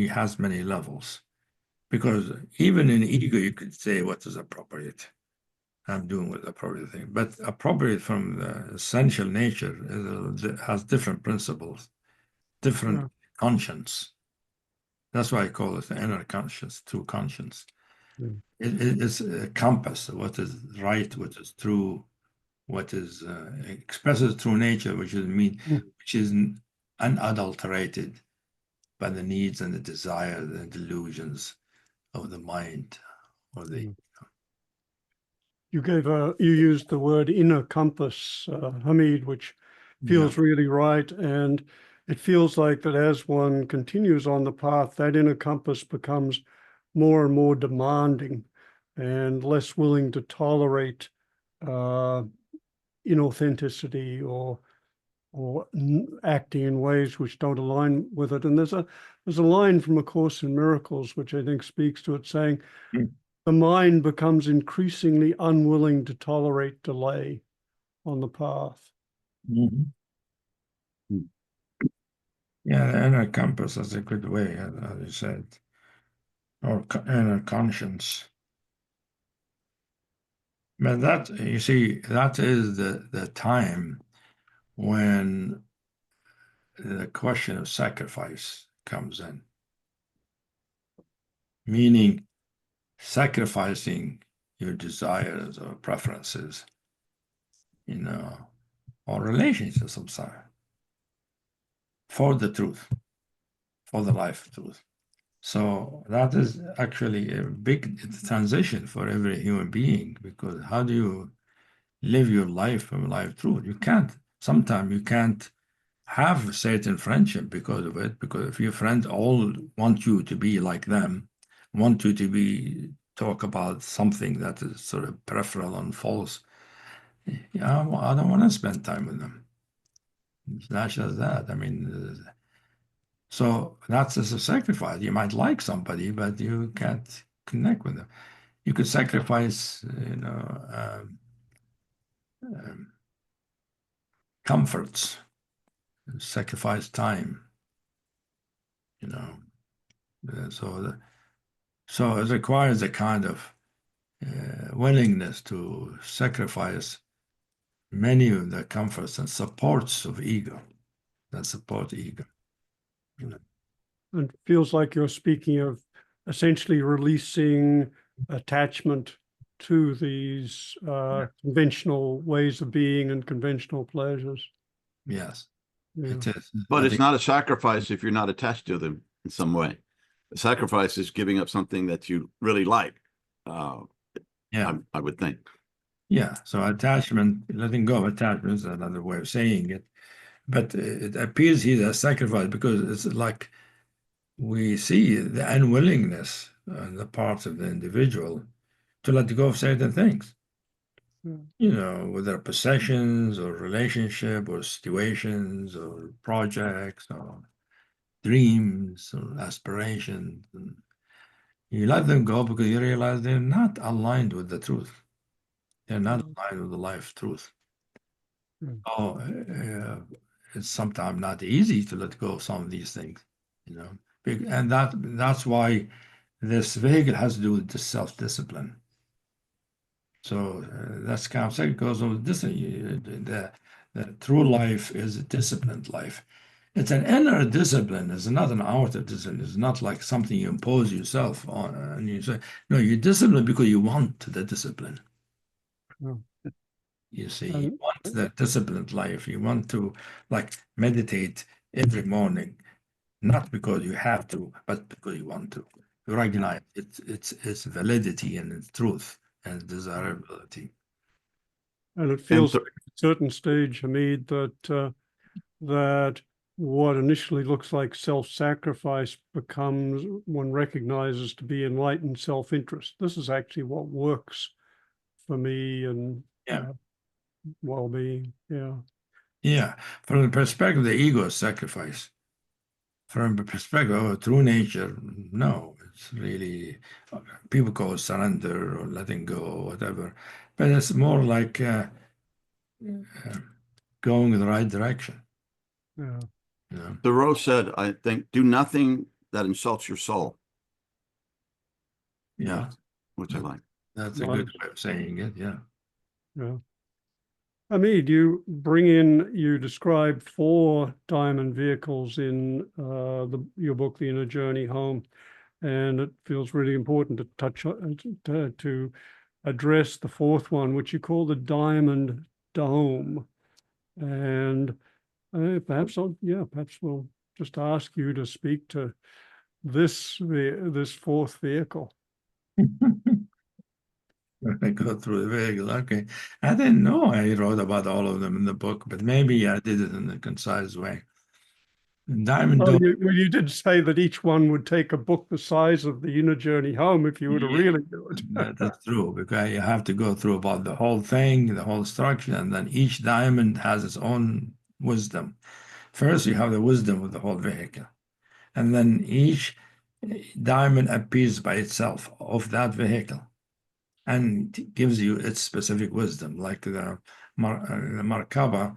has many levels, because even in ego you could say what is appropriate. I'm doing with appropriate thing, but appropriate from the essential nature has different principles, different conscience. That's why I call it the inner conscience, true conscience. It's a compass, what is right, what is true, what is expresses true nature, which is unadulterated by the needs and the desires and delusions of the mind or the. You used the word inner compass, Hameed, which feels really right. And it feels like that as one continues on the path, that inner compass becomes more and more demanding and less willing to tolerate inauthenticity or acting in ways which don't align with it. And there's there's a line from A Course in Miracles, which I think speaks to it, saying, Mm. the mind becomes increasingly unwilling to tolerate delay on the path. Mhm. Yeah, the inner compass is a good way, as you said, or inner conscience. But that, you see, that is the time when the question of sacrifice comes in, meaning sacrificing your desires or preferences, or relationships of some sort for the truth, for the life truth. So that is actually a big transition for every human being, because how do you live your life from life truth? You can't. Sometimes you can't have a certain friendship because of it, because if your friends all want you to be like them, want you to be talk about something that is sort of peripheral and false, yeah, I don't want to spend time with them. It's not just that. I mean, so that's as a sacrifice. You might like somebody, but you can't connect with them. You could sacrifice, um, comforts, sacrifice time, you know. So it requires a kind of willingness to sacrifice many of the comforts and supports of ego that support ego. And feels like you're speaking of essentially releasing attachment to these conventional ways of being and conventional pleasures. Yes, Yeah. it is. But I it's think, not a sacrifice if you're not attached to them in some way. A sacrifice is giving up something that you really like. yeah, I would think. yeah. So attachment, letting go of attachment is another way of saying it. But it appears here as sacrifice because it's like we see the unwillingness on the part of the individual to let go of certain things. Whether possessions or relationship or situations or projects or dreams or aspirations. And you let them go because you realize they're not aligned with the truth. They're not aligned with the life truth. Oh, it's sometimes not easy to let go of some of these things, and that's why this vehicle has to do with the self-discipline. So that's kind of second because of this. The true life is a disciplined life. It's an inner discipline. It's not an outer discipline. It's not like something you impose yourself on. And you say, no, you discipline because you want the discipline. You see, you want that disciplined life. You want to like meditate every morning, not because you have to, but because you want to. You recognize its validity and its truth and desirability. And it feels like at a certain stage, Hameed, that what initially looks like self-sacrifice becomes, one recognizes to be enlightened self-interest. This is actually what works for me and well-being. Yeah. Yeah. From the perspective of the ego is sacrifice. From the perspective of true nature, no. It's really, people call it surrender or letting go or whatever. But it's more like going in the right direction. Yeah. Thoreau said, I think, do nothing that insults your soul. Yeah. Which I like. That's a good way of saying it, yeah. Yeah. Hameed, you describe 4 diamond vehicles in your book, The Inner Journey Home, and it feels really important to touch on, to address the 4th one, which you call the diamond dome. And perhaps we'll just ask you to speak to this 4th vehicle. I go through the vehicle. Okay. I didn't know I wrote about all of them in the book, but maybe I did it in a concise way. Diamond Dome. You did say that each one would take a book the size of The Inner Journey Home if you were to really do it. That's true, because you have to go through about the whole thing, the whole structure, and then each diamond has its own wisdom. First, you have the wisdom of the whole vehicle. And then each diamond appears by itself of that vehicle and gives you its specific wisdom. Like the Markaba,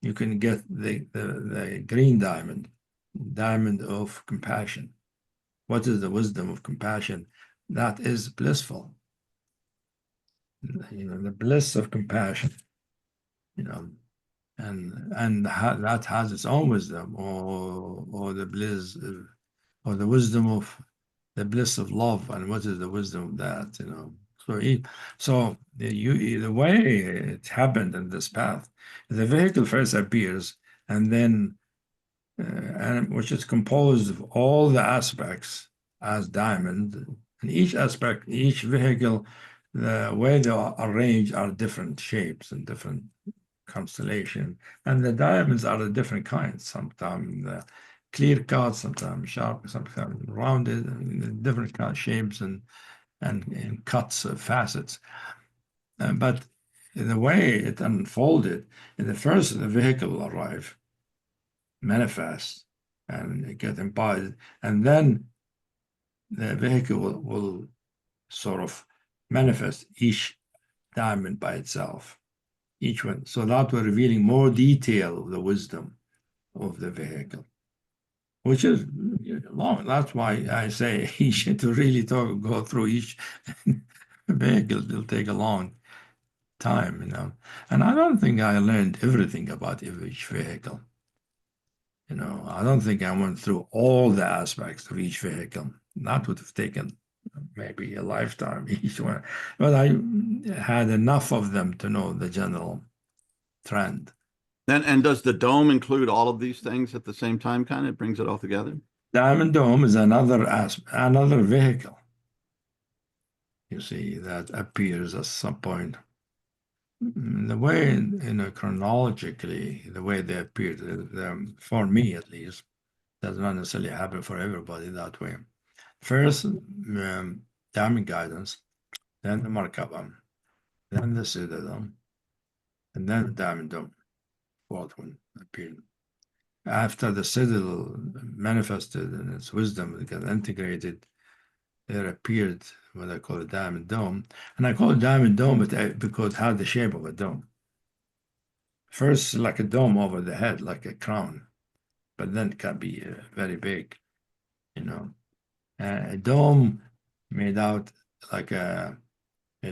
you can get the green diamond, diamond of compassion. What is the wisdom of compassion? That is blissful. The bliss of compassion, and that has its own wisdom, or the bliss, or the wisdom of the bliss of love. And what is the wisdom of that? So the way it happened in this path, the vehicle first appears, and then which is composed of all the aspects as diamond, and each aspect, each vehicle, the way they are arranged are different shapes and different constellation, and the diamonds are the different kinds. Sometimes clear cut, sometimes sharp, sometimes rounded, different kind of shapes and cuts, facets. But the way it unfolded, in the first the vehicle will arrive, manifest, and get embodied, and then the vehicle will sort of manifest each diamond by itself, each one. So that we're revealing more detail of the wisdom of the vehicle, which is long. That's why I say to really go through each vehicle, it'll take a long time, And I don't think I learned everything about each vehicle. I don't think I went through all the aspects of each vehicle. That would have taken maybe a lifetime each one, but I had enough of them to know the general trend. And does the dome include all of these things at the same time? Kind of brings it all together. Diamond dome is another vehicle. You see that appears at some point. The way, chronologically, the way they appeared, for me at least, does not necessarily happen for everybody that way. First, diamond guidance, then the Markaba, then the Citadel, and then the diamond dome. Fourth one appeared. After the Citadel manifested in its wisdom, it got integrated, there appeared what I call a diamond dome. And I call it diamond dome because it had the shape of a dome. First, like a dome over the head, like a crown, but then it can be very big, a dome made out like a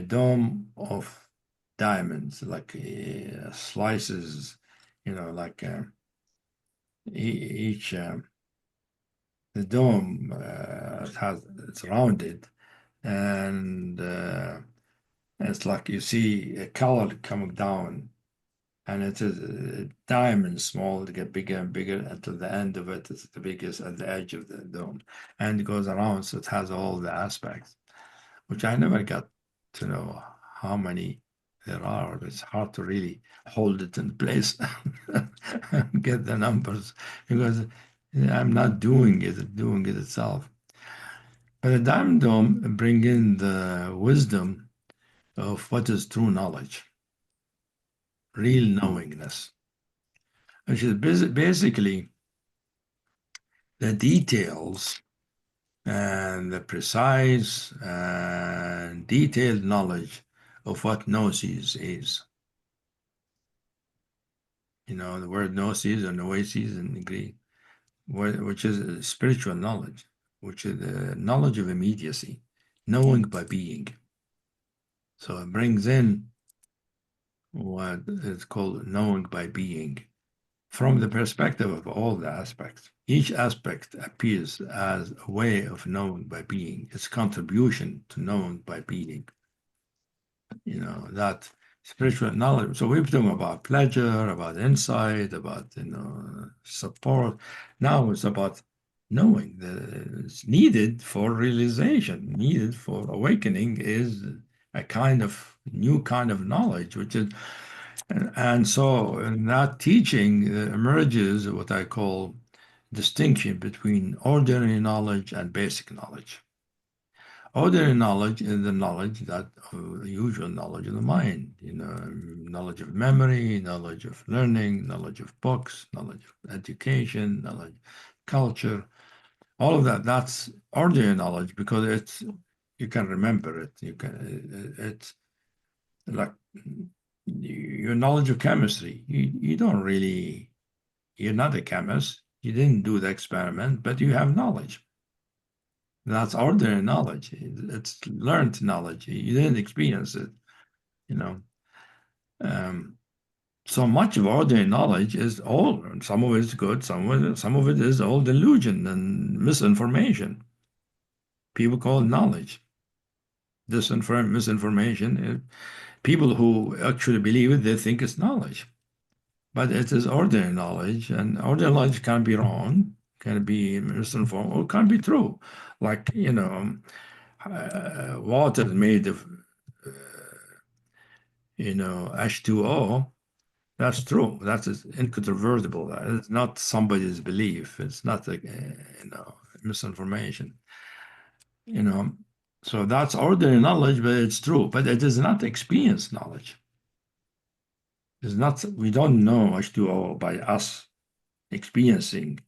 dome of diamonds, like slices, like each the dome it's rounded, and it's like you see a color coming down, and it is a diamond small to get bigger and bigger until the end of it is the biggest at the edge of the dome, and it goes around, so it has all the aspects, which I never got to know how many there are. It's hard to really hold it in place and get the numbers because I'm not doing it itself. But the Diamond Dome bring in the wisdom of what is true knowledge, real knowingness, which is basically the details and the precise and detailed knowledge of what gnosis is. The word gnosis or noesis in Greek, which is spiritual knowledge, which is the knowledge of immediacy, knowing by being. So it brings in what is called knowing by being from the perspective of all the aspects. Each aspect appears as a way of knowing by being, its contribution to knowing by being. That spiritual knowledge. So we've talking about pleasure, about insight, about support. Now it's about knowing that it's needed for realization, needed for awakening is a kind of new kind of knowledge, which is, and so in that teaching emerges what I call distinction between ordinary knowledge and basic knowledge. Ordinary knowledge is the knowledge that usual knowledge of the mind, knowledge of memory, knowledge of learning, knowledge of books, knowledge of education, knowledge of culture. all of that, that's ordinary knowledge because you can remember it. It's like your knowledge of chemistry. You don't really, you're not a chemist. You didn't do the experiment, but you have knowledge. That's ordinary knowledge. It's learned knowledge. You didn't experience it, you know. So much of ordinary knowledge is all, some of it is good, some of it is all delusion and misinformation. People call it knowledge. Misinformation. People who actually believe it, they think it's knowledge. But it is ordinary knowledge, and ordinary knowledge can be wrong, can be misinformed, or can be true. Like, water is made of, H2O. That's true. That is incontrovertible. It's not somebody's belief. It's not misinformation. So that's ordinary knowledge, but it's true. But it is not experienced knowledge. It's not. We don't know H2O by us experiencing,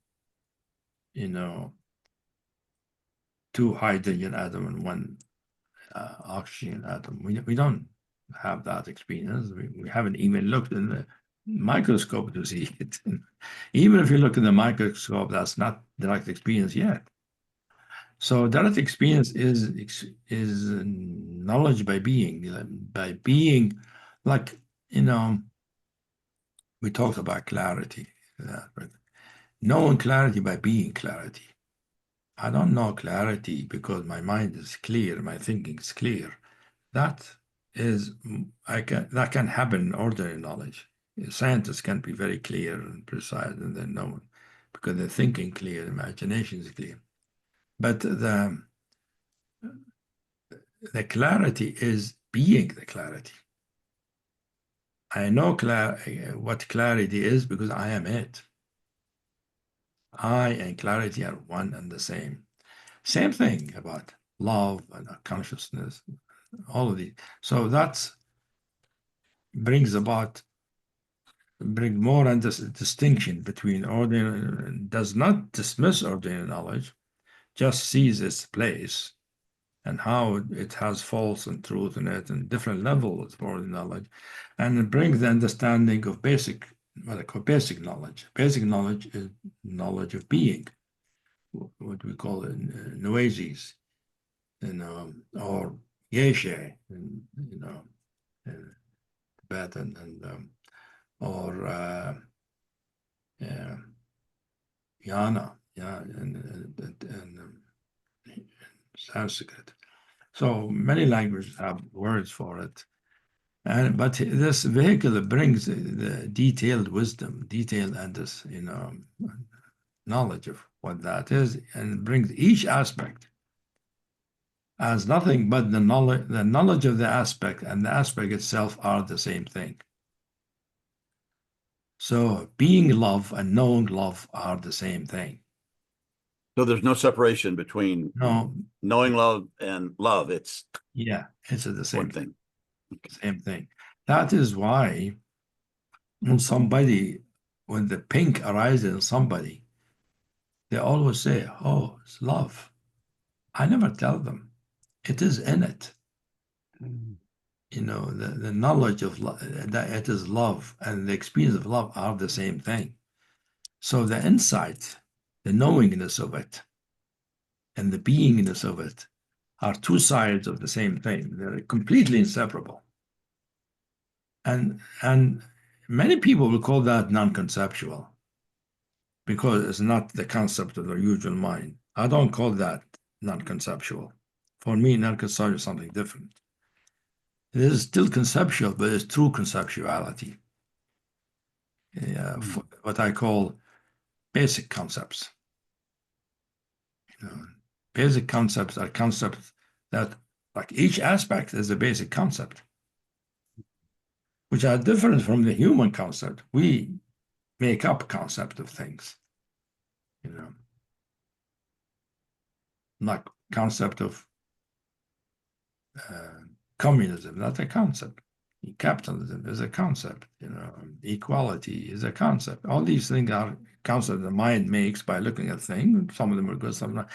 two hydrogen atom and one oxygen atom. We don't have that experience. We haven't even looked in the microscope to see it. Even if you look in the microscope, that's not direct experience yet. So direct experience is knowledge by being, like, we talked about clarity, knowing clarity by being clarity. I don't know clarity because my mind is clear, my thinking is clear. That can happen in ordinary knowledge. Scientists can be very clear and precise and then know because they're thinking clear, imagination is clear. But the clarity is being the clarity. I know what clarity is because I am it. I and clarity are one and the same. Same thing about love and consciousness, all of these. So that brings more and this distinction between ordinary, does not dismiss ordinary knowledge, just sees its place and how it has false and truth in it and different levels of ordinary knowledge, and it brings the understanding of what I call basic knowledge. Basic knowledge is knowledge of being, what we call it, noesis, or Geshe, Tibetan, or Yana, and Sanskrit. So many languages have words for it. But this vehicle brings the detailed wisdom, knowledge of what that is, and brings each aspect as nothing but the knowledge of the aspect, and the aspect itself are the same thing. So being love and knowing love are the same thing. So there's no separation between knowing love and love. It's the same thing. Okay. Same thing. That is why when the pink arises in somebody, they always say, "Oh, it's love." I never tell them. It is in it. The knowledge of love, that it is love, and the experience of love are the same thing. So the insight, the knowingness of it, and the beingness of it are two sides of the same thing. They're completely inseparable. And many people will call that non-conceptual because it's not the concept of the usual mind. I don't call that non-conceptual. For me, non-conceptual is something different. It is still conceptual, but it's true conceptuality. What I call basic concepts. Basic concepts are concepts that, like, each aspect is a basic concept, which are different from the human concept. We make up concept of things, like concept of communism, not a concept. Capitalism is a concept, equality is a concept. All these things are concepts the mind makes by looking at things. Some of them are good, some are not.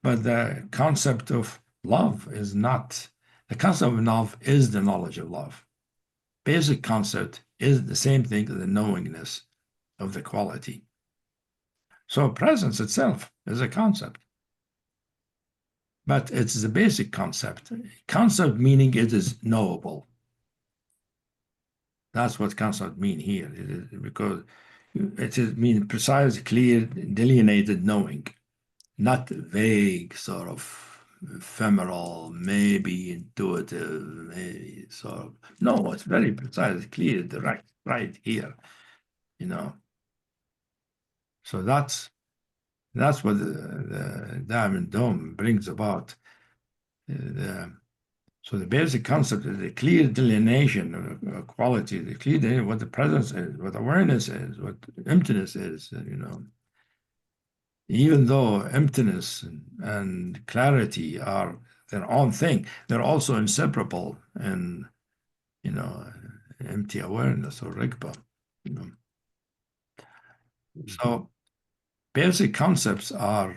But the concept of love is not. The concept of love is the knowledge of love. Basic concept is the same thing as the knowingness of the quality. So presence itself is a concept. But it's the basic concept. Concept meaning it is knowable. That's what concept mean here. It is because it is mean precise, clear, delineated knowing, not vague, sort of ephemeral, maybe intuitive, maybe sort of. No, it's very precise, clear, direct, right here. So that's what the Diamond Dome brings about. So the basic concept is the clear delineation of quality, the clear delineation, what the presence is, what awareness is, what emptiness is, Even though emptiness and clarity are their own thing, they're also inseparable in, empty awareness or Rigpa. So basic concepts are,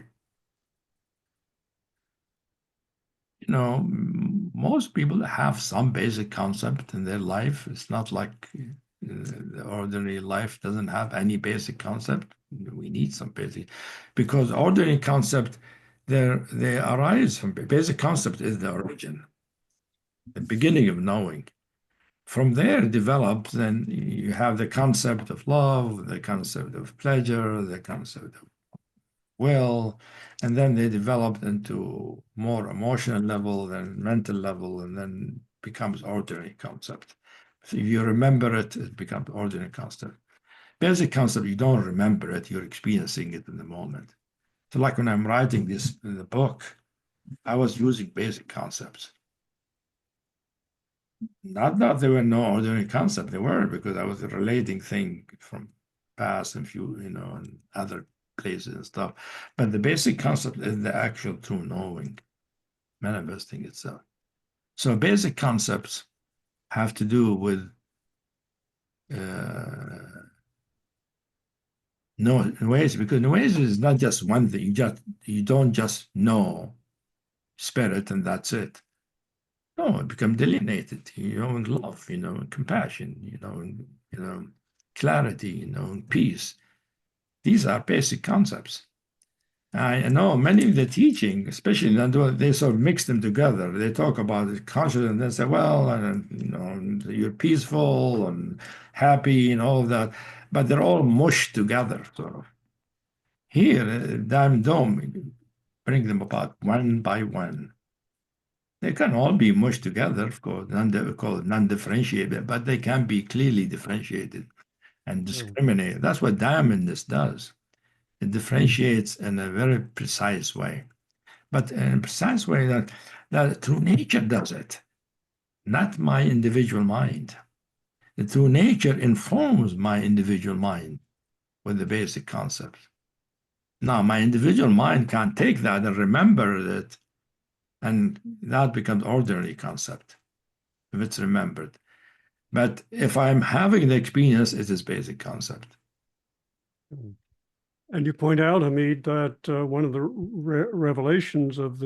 most people have some basic concept in their life. It's not like the ordinary life doesn't have any basic concept. We need some basic, because ordinary concept, they arise from basic concept is the origin, the beginning of knowing. From there develops, then you have the concept of love, the concept of pleasure, the concept of will, and then they developed into more emotional level, then mental level, and then becomes ordinary concept. So if you remember it, it becomes ordinary concept. Basic concept, you don't remember it, you're experiencing it in the moment. So like when I'm writing this in the book, I was using basic concepts. Not that there were no ordinary concepts, they were, because I was relating things from past and and other places and stuff. But the basic concept is the actual true knowing, manifesting itself. So basic concepts have to do with ways, because ways is not just one thing. You don't just know spirit and that's it. No, it becomes delineated, in love, in compassion, in clarity, in peace. These are basic concepts. I know many of the teaching, especially they sort of mix them together. They talk about it consciousness and they say, well, and you're peaceful and happy and all of that, but they're all mushed together, sort of. Here, Diamond Dome, bring them apart one by one. They can all be mushed together, of course, called non-differentiated, but they can be clearly differentiated and discriminated. That's what diamondness does. It differentiates in a very precise way, but in a precise way that true nature does it, not my individual mind. The true nature informs my individual mind with the basic concepts. Now, my individual mind can't take that and remember it, and that becomes ordinary concept if it's remembered. But if I'm having the experience, it is basic concept. And you point out, Hameed, that one of the revelations of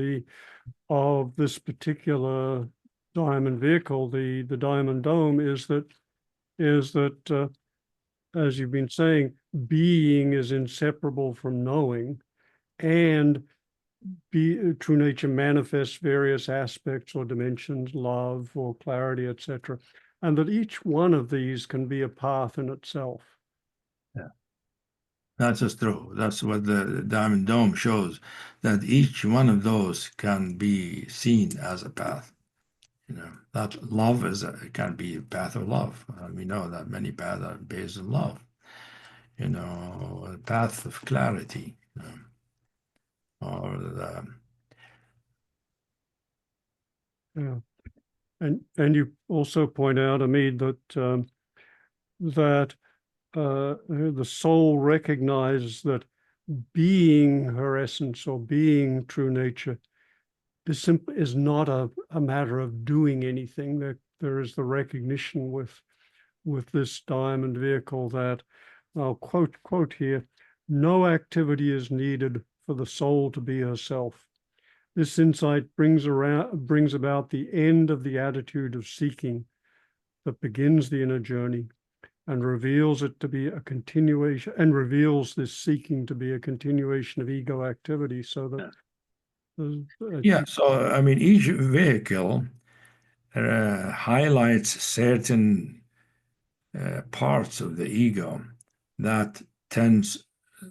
this particular diamond vehicle, the Diamond Dome, is that as you've been saying, being is inseparable from knowing, and true nature manifests various aspects or dimensions, love or clarity, etc., and that each one of these can be a path in itself. Yeah, that's just true. That's what the Diamond Dome shows, that each one of those can be seen as a path. That love can be a path of love. We know that many paths are based on love. A path of clarity, or the Yeah, and you also point out, Hameed, that the soul recognizes that being her essence or being true nature is not a matter of doing anything. there is the recognition with this diamond vehicle that, I'll quote here, no activity is needed for the soul to be herself. This insight brings about the end of the attitude of seeking that begins the inner journey, and reveals it to be a continuation, and reveals this seeking to be a continuation of ego activity, so that yeah. So I mean, each vehicle highlights certain parts of the ego that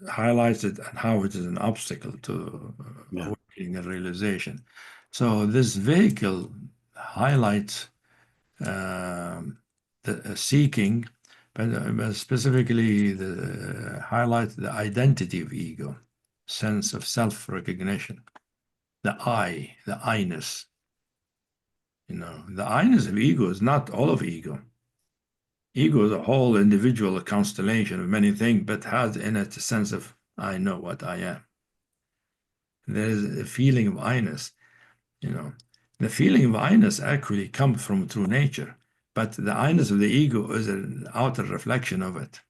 highlights it and how it is an obstacle to awakening and realization. So this vehicle highlights the seeking, but specifically highlights the identity of ego, sense of self-recognition, the I-ness. You know, the I-ness of ego is not all of ego. Ego is a whole individual constellation of many things, but has in it a sense of, I know what I am. There is a feeling of I-ness, you know. The feeling of I-ness actually comes from true nature, but the I-ness of the ego is an outer reflection of it.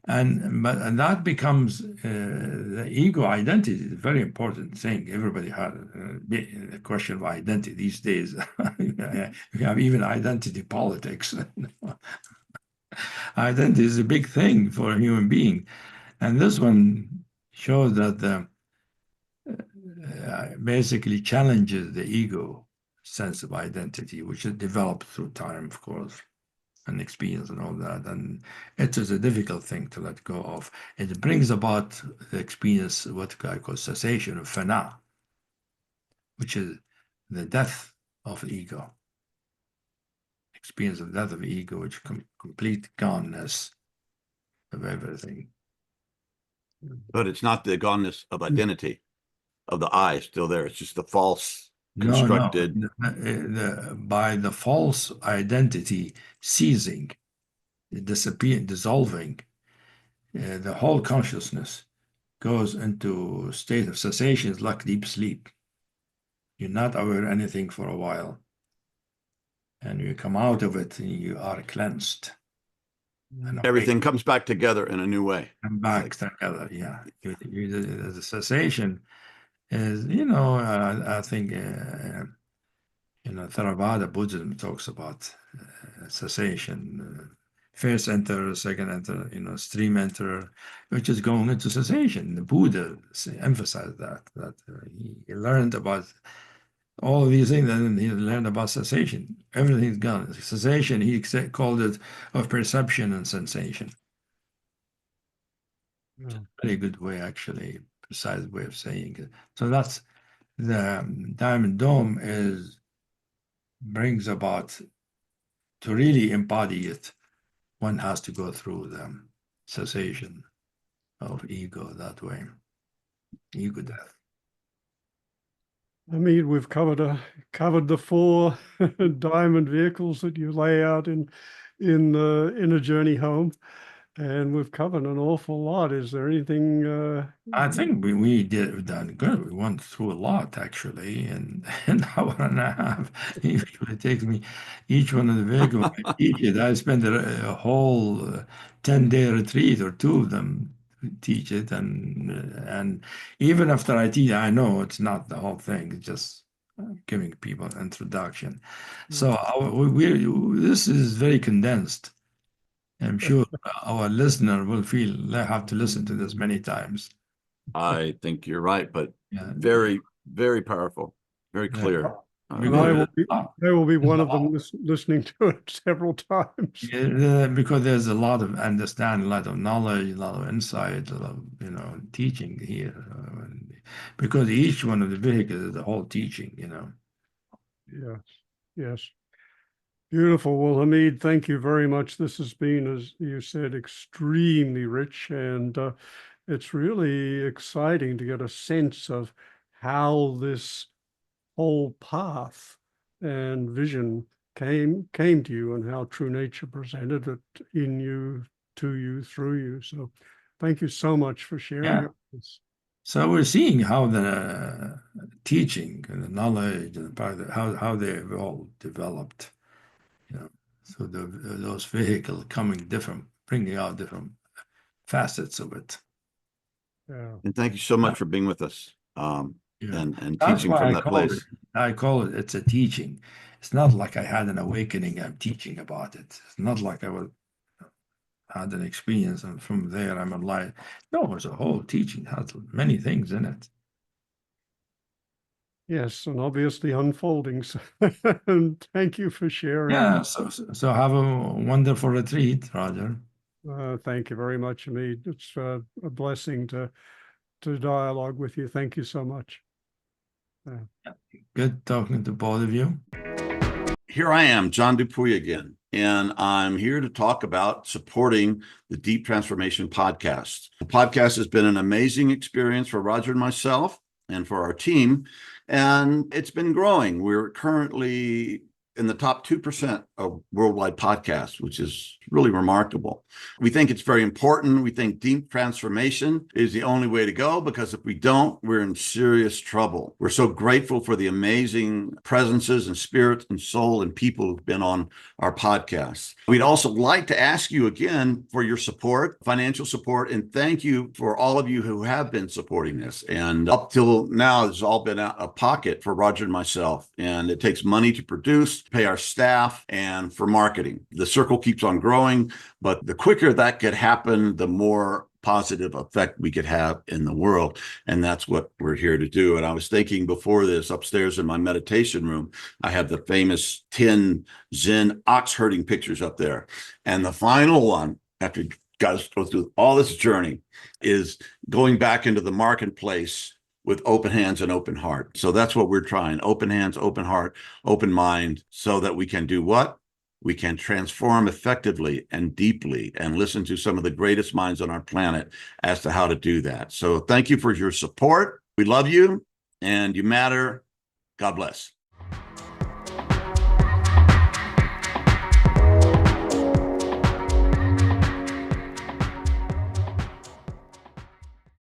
And that becomes the ego identity is a very important thing. Everybody has a question of identity these days. We have even identity politics. Identity is a big thing for a human being. And this one shows that basically challenges the ego sense of identity, which is developed through time, of course, and experience and all that. And it is a difficult thing to let go of. It brings about the experience, what I call cessation of fana, which is the death of ego. Experience of death of ego, which complete goneness of everything. But it's not the goneness of identity of the I still there. It's just the false constructed. No. By the false identity ceasing, disappearing, dissolving, the whole consciousness goes into a state of cessation. It's like deep sleep. You're not aware of anything for a while. And you come out of it and you are cleansed. And everything comes back together in a new way. Come back together, yeah. The cessation is, you know, I think, you know, Theravada Buddhism talks about cessation. First enter, second enter, you know, stream enter, which is going into cessation. The Buddha emphasized that he learned about all of these things, and he learned about cessation. Everything's gone. Cessation, he called it of perception and sensation. Yeah. Very good way, actually, precise way of saying it. So that's the Diamond Dome brings about, to really embody it, one has to go through the cessation of ego that way. Ego death. I mean, we've covered the 4 diamond vehicles that you lay out in the inner journey home, and we've covered an awful lot. Is there anything? I think we done good. We went through a lot, actually, in an hour and a half. It usually takes me each one of the vehicles. I teach it. I spend a whole 10-day retreat or 2 of them to teach it, and even after I teach, I know it's not the whole thing. It's just giving people an introduction. So this is very condensed. I'm sure our listener will feel they have to listen to this many times. I think you're right, but Yeah. very, very powerful, very clear. And I will be one of them listening to it several times. Because there's a lot of understanding, a lot of knowledge, a lot of insight, a lot of, you know, teaching here. Because each one of the vehicles is the whole teaching, you know. Yes, yes. Beautiful. Well, Hameed, thank you very much. This has been, as you said, extremely rich, and it's really exciting to get a sense of how this whole path and vision came to you, and how true nature presented it in you, to you, through you. So thank you so much for sharing it with us. So we're seeing how the teaching and the knowledge and how they've all developed to those vehicles coming different, bringing out different facets of it. Yeah. And thank you so much for being with us, Yeah. and That's teaching why from I that call place. it, it's a teaching. It's not like I had an awakening, I'm teaching about it. It's not like had an experience and from there I'm enlightened. No, it's a whole teaching, it has many things in it. Yes, and obviously unfolding. So, and thank you for sharing. Yeah, so have a wonderful retreat, Roger. Thank you very much, Hameed. It's a blessing to dialogue with you. Thank you so much. Good talking to both of you. Here I am, John Dupuy again, and I'm here to talk about supporting the Deep Transformation Podcast. The podcast has been an amazing experience for Roger and myself and for our team, and it's been growing. We're currently in the top 2% of worldwide podcasts, which is really remarkable. We think it's very important. We think deep transformation is the only way to go, because if we don't, we're in serious trouble. We're so grateful for the amazing presences and spirits and soul and people who've been on our podcast. We'd also like to ask you again for your support, financial support, and thank you for all of you who have been supporting this. And up till now, it's all been out of pocket for Roger and myself, and it takes money to produce, pay our staff, and for marketing. The circle keeps on growing, but the quicker that could happen, the more positive effect we could have in the world. And that's what we're here to do. And I was thinking before this, upstairs in my meditation room, I have the famous 10 Zen ox herding pictures up there. And the final one, after you guys go through all this journey, is going back into the marketplace with open hands and open heart. So that's what we're trying: open hands, open heart, open mind, so that we can do what? We can transform effectively and deeply and listen to some of the greatest minds on our planet as to how to do that. So thank you for your support. We love you and you matter. God bless.